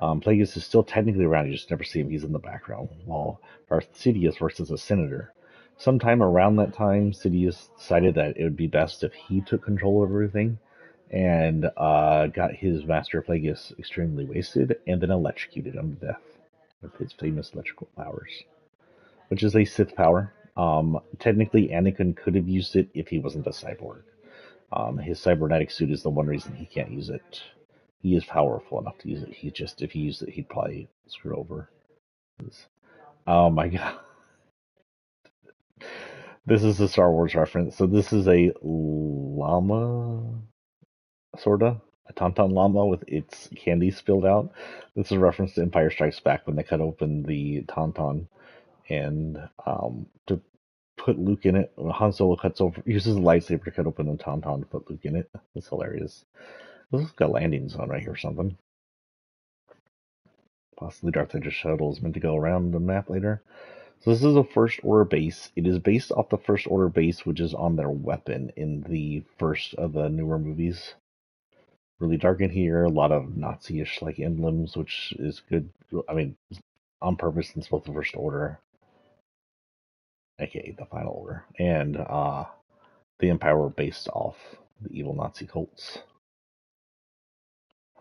Plagueis is still technically around. You just never see him. He's in the background. While Darth Sidious works as a senator. Sometime around that time, Sidious decided that it would be best if he took control of everything, and got his master Plagueis extremely wasted, and then electrocuted him to death with his famous electrical powers, which is a Sith power. Technically, Anakin could have used it if he wasn't a cyborg. His cybernetic suit is the one reason he can't use it. He is powerful enough to use it. He just, if he used it, he'd probably screw over. Oh my god. This is a Star Wars reference. So this is a llama, sorta. A tauntaun llama with its candy spilled out. This is a reference to Empire Strikes Back when they cut open the tauntaun and to put Luke in it. Han Solo uses a lightsaber to cut open the tauntaun to put Luke in it. That's hilarious. This has got a landing zone right here or something. Possibly Darth Vader's shuttle is meant to go around the map later. So this is a First Order base. It is based off the First Order base, which is on their weapon in the first of the newer movies. Really dark in here, a lot of Nazi-ish like emblems, which is good. I mean, on purpose since both the First Order, aka the Final Order, and the Empire were based off the evil Nazi cults.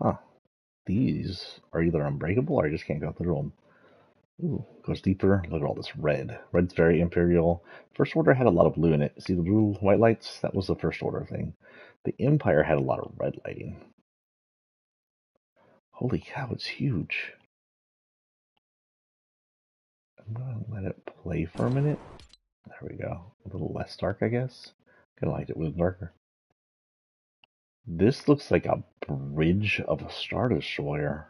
Huh. These are either unbreakable or I just can't go through them. Ooh, goes deeper. Look at all this red. Red's very Imperial. First Order had a lot of blue in it. See the blue white lights? That was the First Order thing. The Empire had a lot of red lighting. Holy cow, it's huge. I'm gonna let it play for a minute. There we go. A little less dark, I guess. Kinda liked it with darker. This looks like a bridge of a Star Destroyer.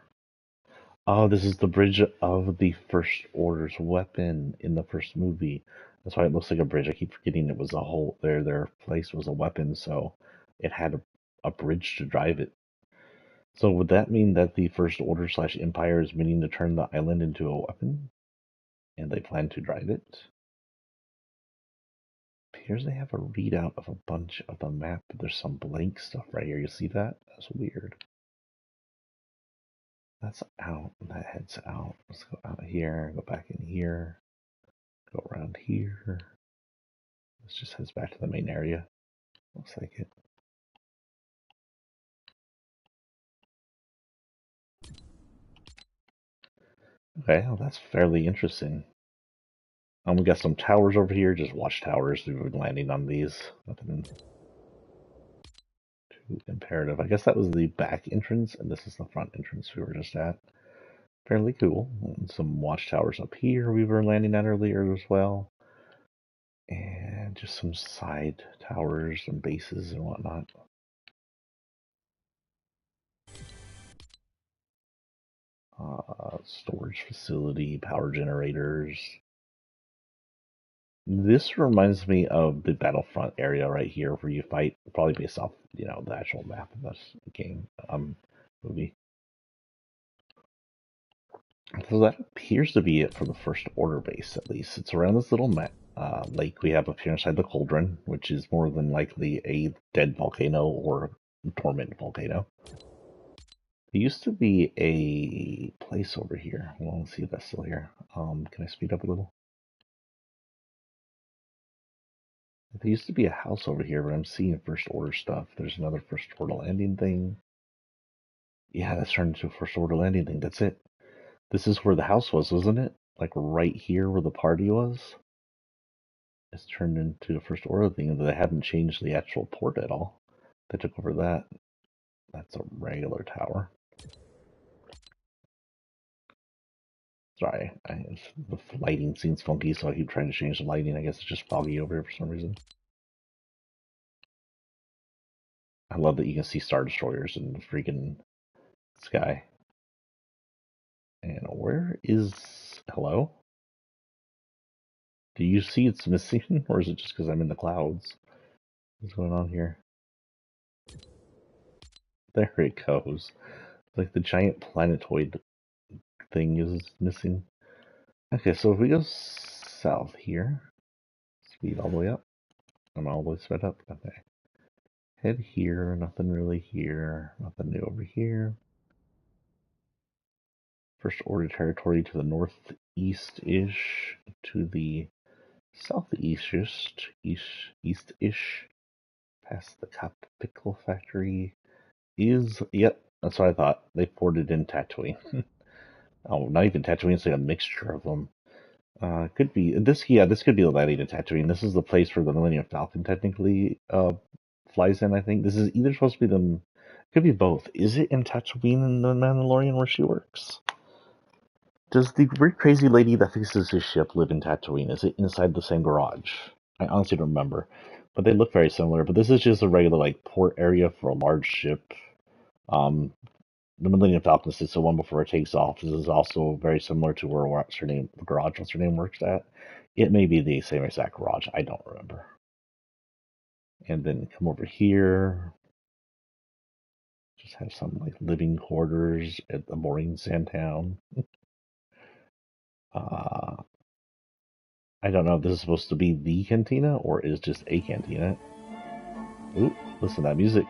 Oh, this is the bridge of the First Order's weapon in the first movie. That's why it looks like a bridge. I keep forgetting it was a whole their place was a weapon, so it had a bridge to drive it. So would that mean that the First Order / Empire is meaning to turn the island into a weapon? And they plan to drive it? Appears they have a readout of a bunch of the map, but there's some blank stuff right here. You see that? That's weird. That's out. That heads out. Let's go out here, go back in here, go around here. This just heads back to the main area. Looks like it. Okay, well, that's fairly interesting. We got some towers over here, just watchtowers. We've been landing on these. Nothing too imperative. I guess that was the back entrance, and this is the front entrance we were just at. Fairly cool. And some watchtowers up here we were landing at earlier as well. And just some side towers and bases and whatnot. Storage facility, power generators. This reminds me of the Battlefront area right here where you fight, probably based off, the actual map of this game, movie. So that appears to be it for the First Order base, at least. It's around this little lake we have up here inside the cauldron, which is more than likely a dead volcano or dormant volcano. There used to be a place over here. Well, let's see if that's still here. Can I speed up a little? There used to be a house over here, but I'm seeing First Order stuff. There's another First Order landing thing. Yeah, that's turned into a First Order landing thing. That's it. This is where the house was, wasn't it? Like right here where the party was? It's turned into the First Order thing, and they haven't changed the actual port at all. They took over that. That's a regular tower. Sorry, the lighting seems funky, so I keep trying to change the lighting. I guess it's just foggy over here for some reason. I love that you can see Star Destroyers in the freaking sky. And where is... Hello? Do you see it's missing, or is it just because I'm in the clouds? What's going on here? There it goes. Like the giant planetoid thing is missing. Okay, so if we go south here, speed all the way up. I'm all the way sped up. Okay. Head here, nothing really here. Nothing new over here. First Order territory to the northeast-ish, to the southeast-ish, east-ish, past the Cop Pickle Factory. Yep, that's what I thought. They ported in Tatooine. Oh, not even Tatooine, it's like a mixture of them. Could be this. Yeah, this could be the landing to Tatooine. This is the place where the Millennium Falcon technically flies in. I think this is either supposed to be the. Could be both. Is it in Tatooine in the Mandalorian where she works? Does the weird crazy lady that fixes his ship live in Tatooine? Is it inside the same garage? I honestly don't remember, but they look very similar. But this is just a regular like port area for a large ship. Um, the Millennium Falcon sits the one before it takes off. This is also very similar to where what's her name, the garage, what's her name works at. It may be the same exact garage. I don't remember. And then come over here. Just have some like living quarters at the boring sand town. Uh, I don't know if this is supposed to be the cantina or is just a cantina. Ooh, listen to that music.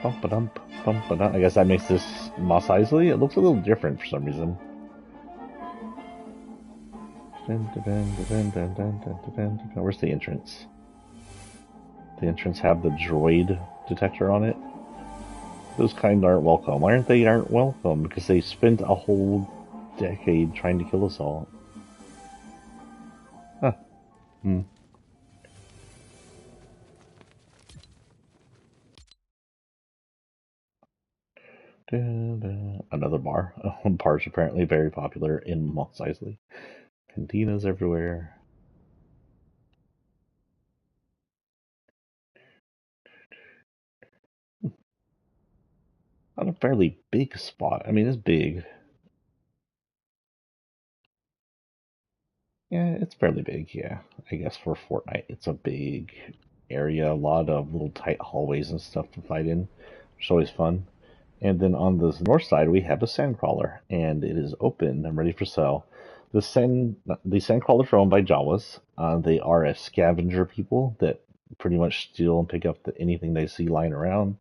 Bump a dump, bump a dump. I guess that makes this Mos Eisley. It looks a little different for some reason. Where's the entrance? The entrance have the droid detector on it. Those kind aren't welcome. Why aren't welcome? Because they spent a whole decade trying to kill us all. Huh. Hmm. Another bar. Bars apparently very popular in Mos Eisley. Cantinas everywhere. On a fairly big spot. I mean, it's big. Yeah, it's fairly big, yeah. I guess for Fortnite, it's a big area, a lot of little tight hallways and stuff to fight in. It's always fun. And then on the north side, we have a sandcrawler, and it is open and ready for sale. The sandcrawlers are owned by Jawas. They are a scavenger people that pretty much steal and pick up anything they see lying around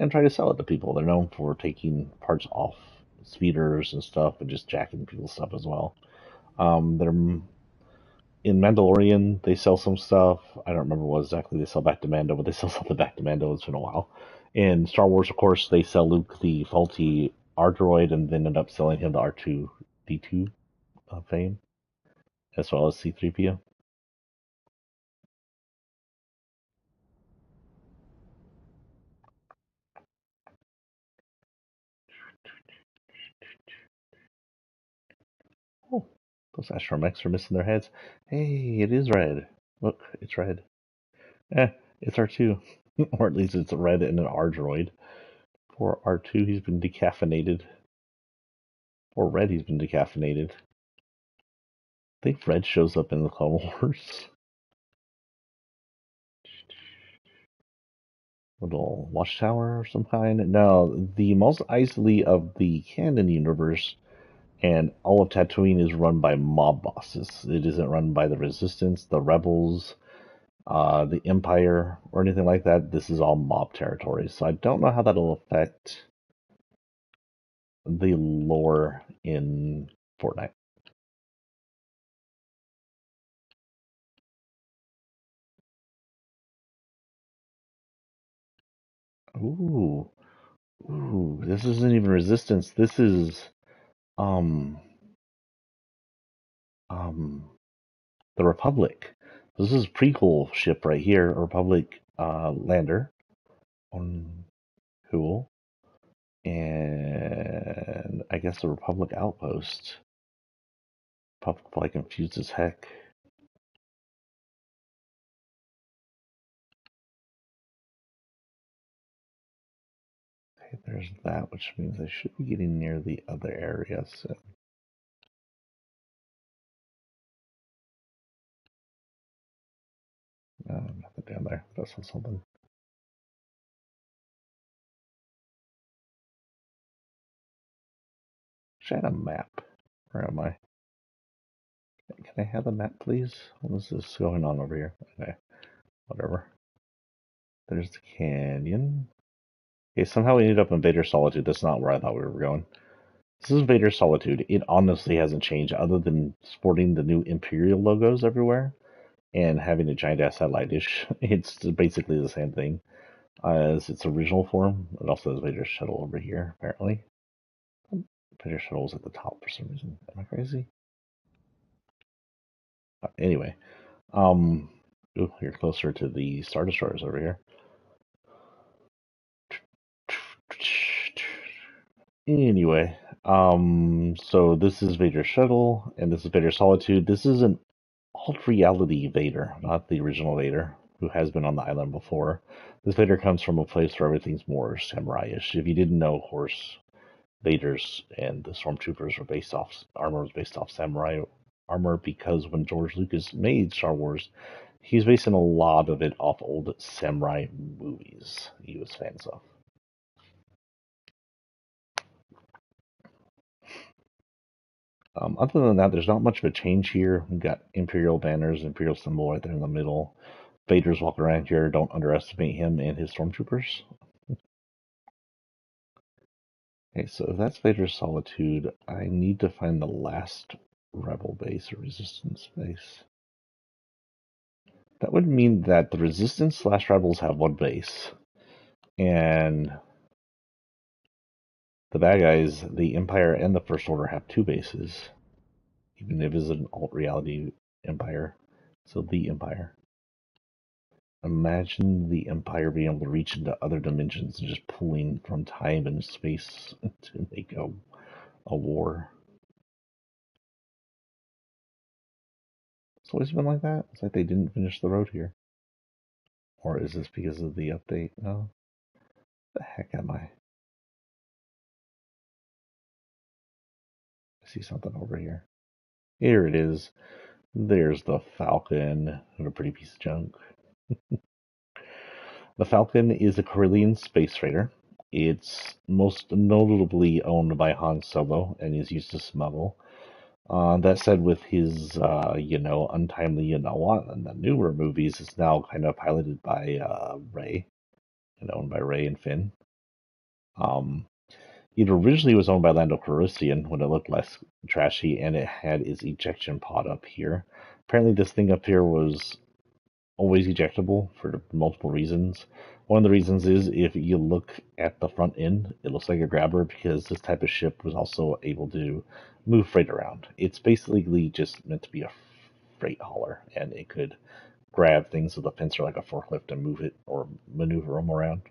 and try to sell it to people. They're known for taking parts off speeders and stuff and just jacking people's stuff as well. They're in Mandalorian, they sell some stuff. I don't remember what exactly they sell back to Mando, but they sell something back to Mando. It's been a while. In Star Wars, of course, they sell Luke the faulty R droid and then end up selling him the R2D2 fame, as well as C3PO. Oh, those astromechs are missing their heads. Hey, it is red. Look, it's red. It's R2. Or at least it's red and an R droid. Poor R2, he's been decaffeinated. Poor Red, he's been decaffeinated. I think Red shows up in the Clone Wars. Little watchtower or some kind. No, the Mos Eisley of the canon universe and all of Tatooine is run by mob bosses. It isn't run by the Resistance, the Rebels, the Empire, or anything like that. This is all mob territory. So I don't know how that'll affect the lore in Fortnite. Ooh, ooh, this isn't even Resistance. This is um um the Republic. This is prequel ship right here, a Republic lander. Cool. And I guess the Republic outpost. Republic probably confused as heck. Okay, there's that, which means I should be getting near the other area soon. No, nothing down there. That's not something. wish I had a map. Where am I? Can I have a map, please? What is this going on over here? Okay, whatever. There's the canyon. Okay, somehow we ended up in Vader Solitude. That's not where I thought we were going. This is Vader Solitude. It honestly hasn't changed other than sporting the new Imperial logos everywhere and having a giant ass satellite dish. It's basically the same thing as its original form. It also has Vader Shuttle over here, apparently. Vader Shuttle is at the top for some reason. Am I crazy? Anyway, ooh, you're closer to the Star Destroyers over here. Anyway, so this is Vader's shuttle, and this is Vader's Solitude. This is an alt reality Vader, not the original Vader, who has been on the island before. This Vader comes from a place where everything's more samurai-ish. If you didn't know, of course, Vader's and the Stormtroopers were based off armor was based off samurai armor because when George Lucas made Star Wars, he was basing a lot of it off old samurai movies he was fans of. Other than that, there's not much of a change here. We've got Imperial banners, Imperial symbol right there in the middle. Vader's walking around here. Don't underestimate him and his stormtroopers. Okay, so if that's Vader's Solitude, I need to find the last Rebel base or Resistance base. That would mean that the Resistance / Rebels have one base, and the bad guys, the Empire and the First Order, have two bases, even if it's an alt reality Empire. So the Empire. Imagine the Empire being able to reach into other dimensions and just pulling from time and space to make a war. It's always been like that. It's like they didn't finish the road here. Or is this because of the update? No. The heck am I? I see something over here. Here it is. There's the Falcon. What a pretty piece of junk. The Falcon is a Corellian space freighter. It's most notably owned by Han Solo and is used to smuggle. That said, with his, untimely Noah in the newer movies, it's now kind of piloted by Rey, and owned by Rey and Finn. It originally was owned by Lando Calrissian when it looked less trashy, and it had its ejection pod up here. Apparently, this thing up here was always ejectable for multiple reasons. One of the reasons is if you look at the front end, it looks like a grabber because this type of ship was also able to move freight around. It's basically just meant to be a freight hauler, and it could grab things with a pincer like a forklift and move it or maneuver them around.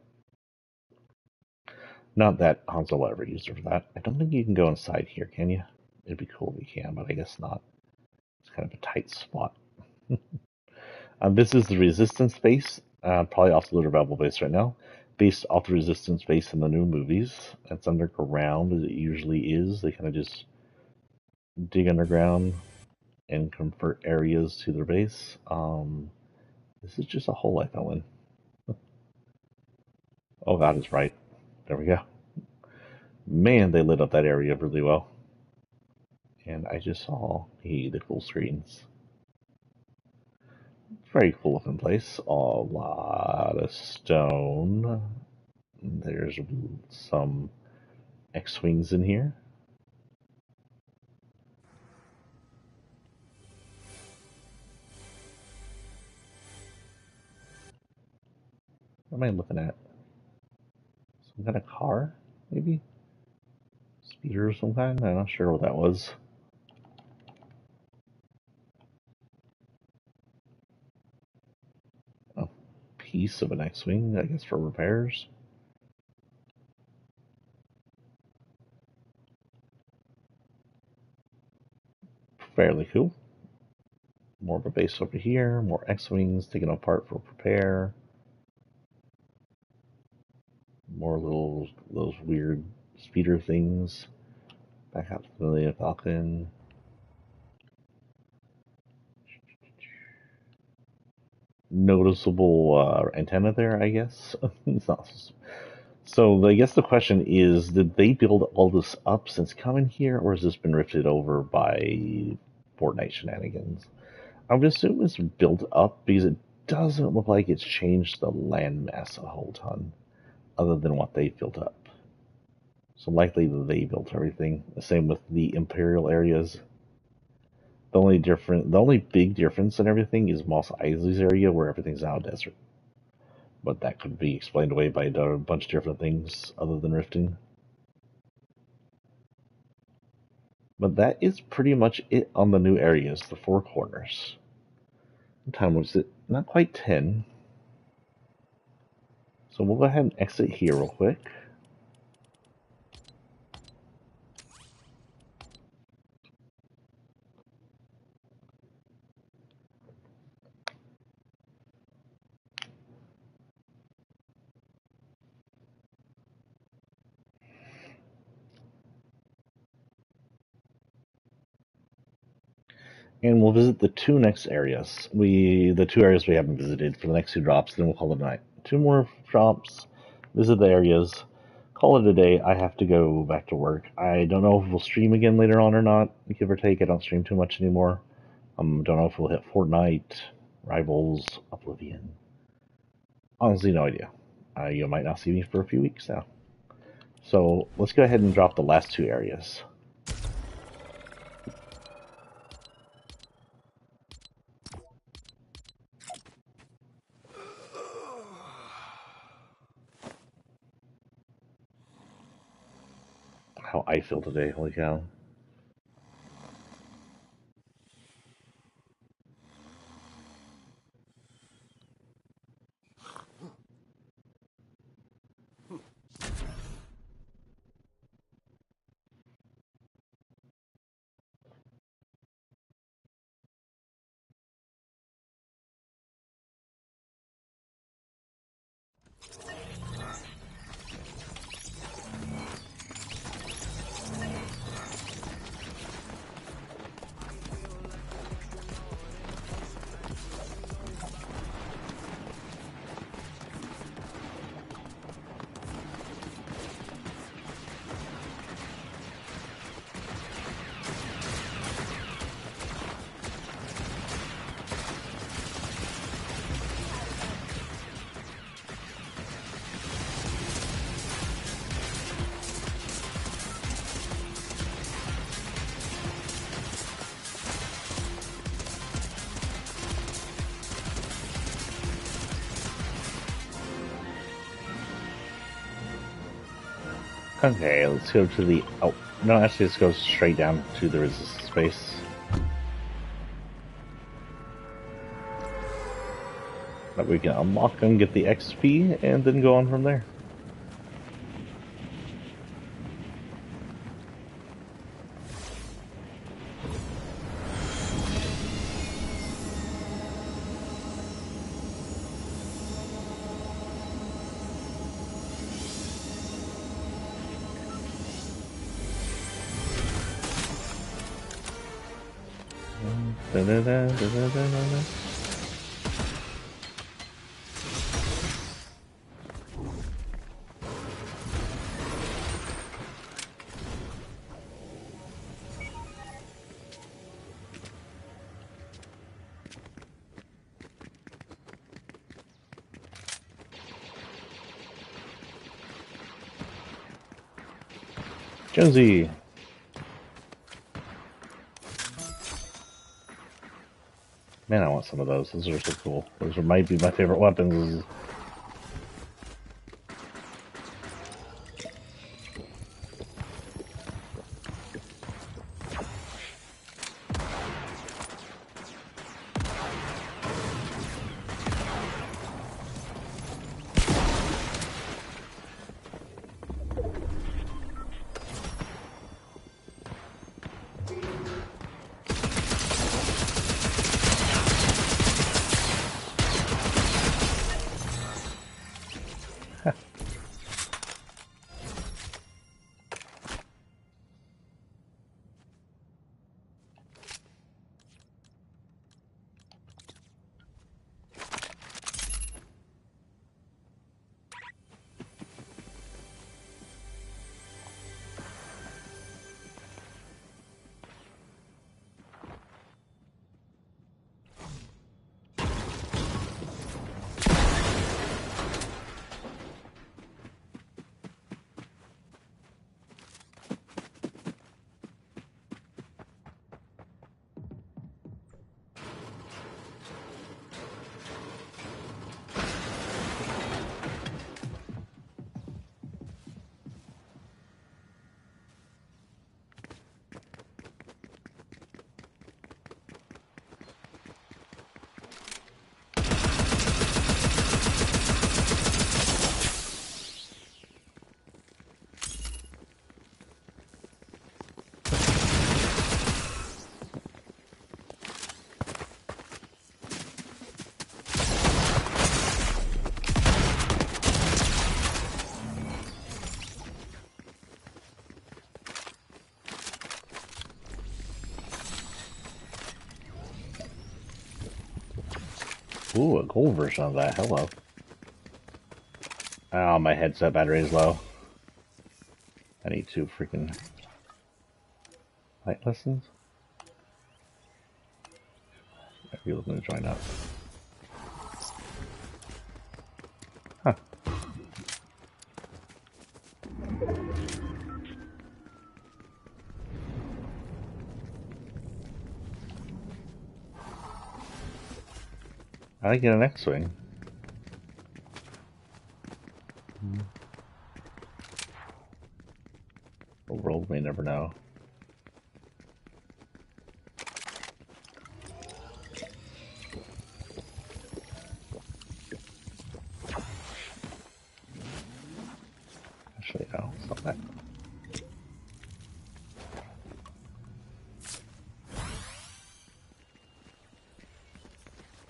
Not that Han Solo ever used it for that. I don't think you can go inside here, can you? It'd be cool if you can, but I guess not. It's kind of a tight spot. This is the Resistance base, probably off the Rebel base right now, based off the Resistance base in the new movies. It's underground, as it usually is. They kind of just dig underground and convert areas to their base. This is just a hole I fell in. Oh, God is right. There we go. Man, they lit up that area really well. And I just saw the cool screens. Very cool looking place. A lot of stone. There's some X-Wings in here. What am I looking at? Some kind of car, maybe? Speeder of some kind? I'm not sure what that was. A piece of an X-Wing, I guess, for repairs. Fairly cool. More of a base over here. More X-Wings taken apart for repair. More little those weird speeder things. Back out to the Millennium Falcon. Noticeable antenna there, I guess. It's not So I guess the question is, did they build all this up since coming here, or has this been rifted over by Fortnite shenanigans? I would assume it's built up because it doesn't look like it's changed the landmass a whole ton, other than what they built up. So likely they built everything. The same with the Imperial areas. The only big difference in everything is Mos Eisley's area, where everything's now a desert. But that could be explained away by a bunch of different things other than rifting. But that is pretty much it on the new areas, the four corners. What time was it? Not quite 10. So we'll go ahead and exit here real quick. And we'll visit the two next areas. The two areas we haven't visited for the next two drops, then we'll call it a night. Two more drops, visit the areas, call it a day. I have to go back to work. I don't know if we'll stream again later on or not, give or take. I don't stream too much anymore. Don't know if we'll hit Fortnite, Rivals, Oblivion. Honestly, no idea. You might not see me for a few weeks now. So let's go ahead and drop the last two areas. How I feel today, holy cow. Okay, let's go to the... Oh, no, actually, let's go straight down to the resistance space. That we can unlock them, get the XP, and then go on from there. Da, da, da, da, da, da, da. Jonesy! Man, I want some of those. Those are so cool. Those might be my favorite weapons. Ooh, a gold version of that. Hello. Oh, my headset battery is low. I need to freaking light lessons. Are you looking to join up? Huh. I get an X-Wing. The world may never know. Actually, no, it's not that.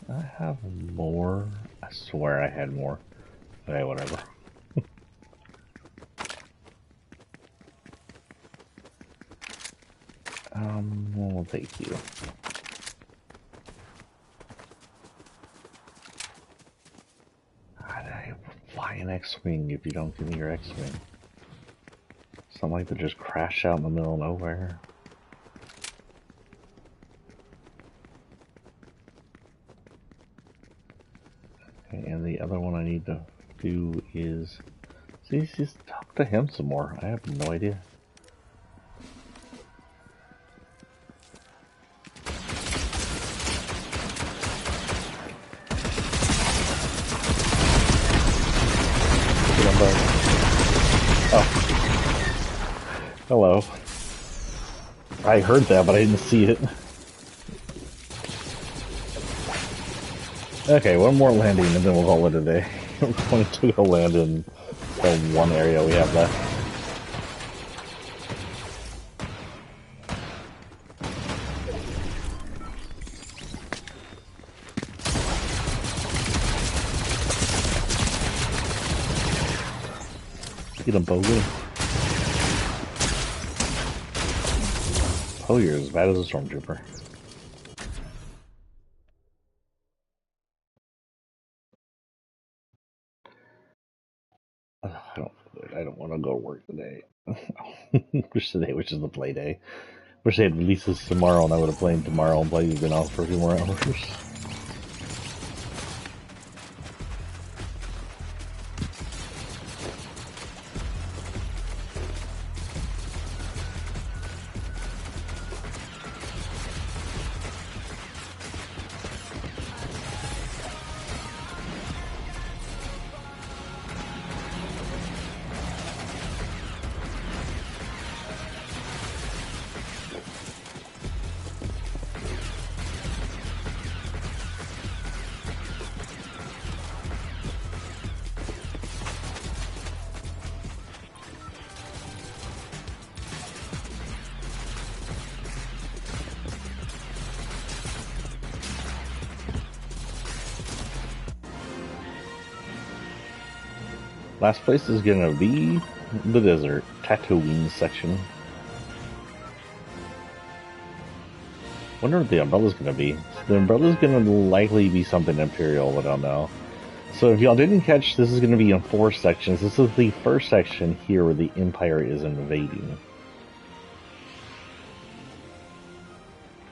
I have more. I swear I had more. Okay, whatever. We'll take you. How do I fly an X-Wing if you don't give me your X-Wing? Something like to just crash out in the middle of nowhere. Okay, and the other one I need to do is... See, just talk to him some more. I have no idea. Oh. Hello. I heard that, but I didn't see it. Okay, one more landing and then we'll call it a day. We're going to go land in the one area we have left. Get him, Bo. Get him. Oh, you're as bad as a stormtrooper. I don't want to go to work today. Which is the play day. Wish they had released this tomorrow and I would have played tomorrow and played been off for a few more hours. Last place is gonna be the desert, Tatooine section. Wonder what the umbrella's gonna be. The umbrella's gonna likely be something Imperial, I don't know. So if y'all didn't catch, this is gonna be in 4 sections. This is the first section here where the Empire is invading.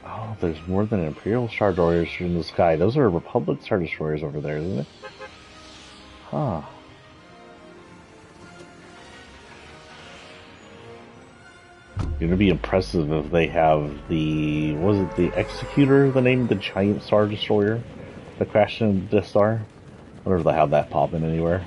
Oh, there's more than Imperial Star Destroyers in the sky. Those are Republic Star Destroyers over there, isn't it? Huh. It'd be impressive if they have the... Was it the Executor, the name of the giant Star Destroyer that crashed into the Death Star? I wonder if they have that popping anywhere.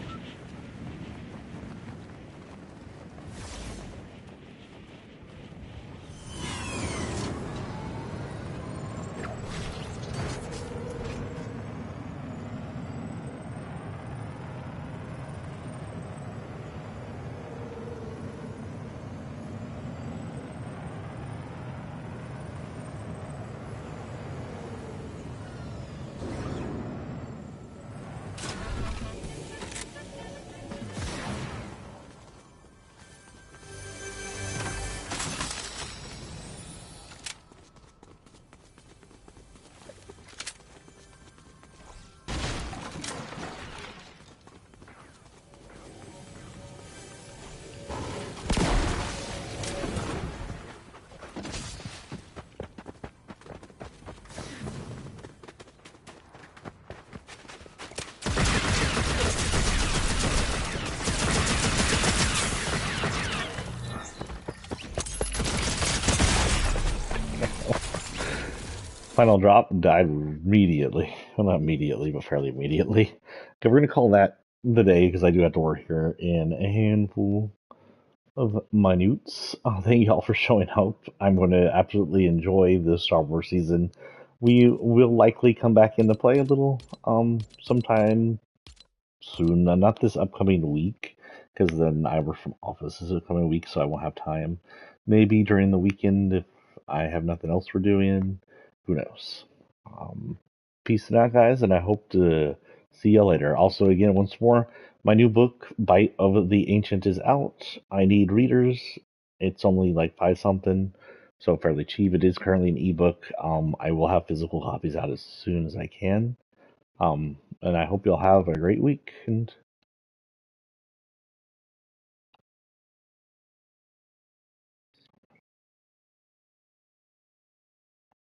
Final drop died immediately. Well, not immediately, but fairly immediately. Okay, we're gonna call that the day because I do have to work here in a handful of minutes. Thank you all for showing up. I'm going to absolutely enjoy this Star Wars season. We will likely come back into play a little sometime soon. Not this upcoming week, because then I work from office this upcoming week, so I won't have time. Maybe during the weekend if I have nothing else we're doing. Who knows? Um, Peace out, guys, and I hope to see you later. Also, again, once more, my new book, Bite of the Ancient, is out. I need readers. It's only like five something, so fairly cheap. It is currently an ebook. I will have physical copies out as soon as I can. And I hope you'll have a great week and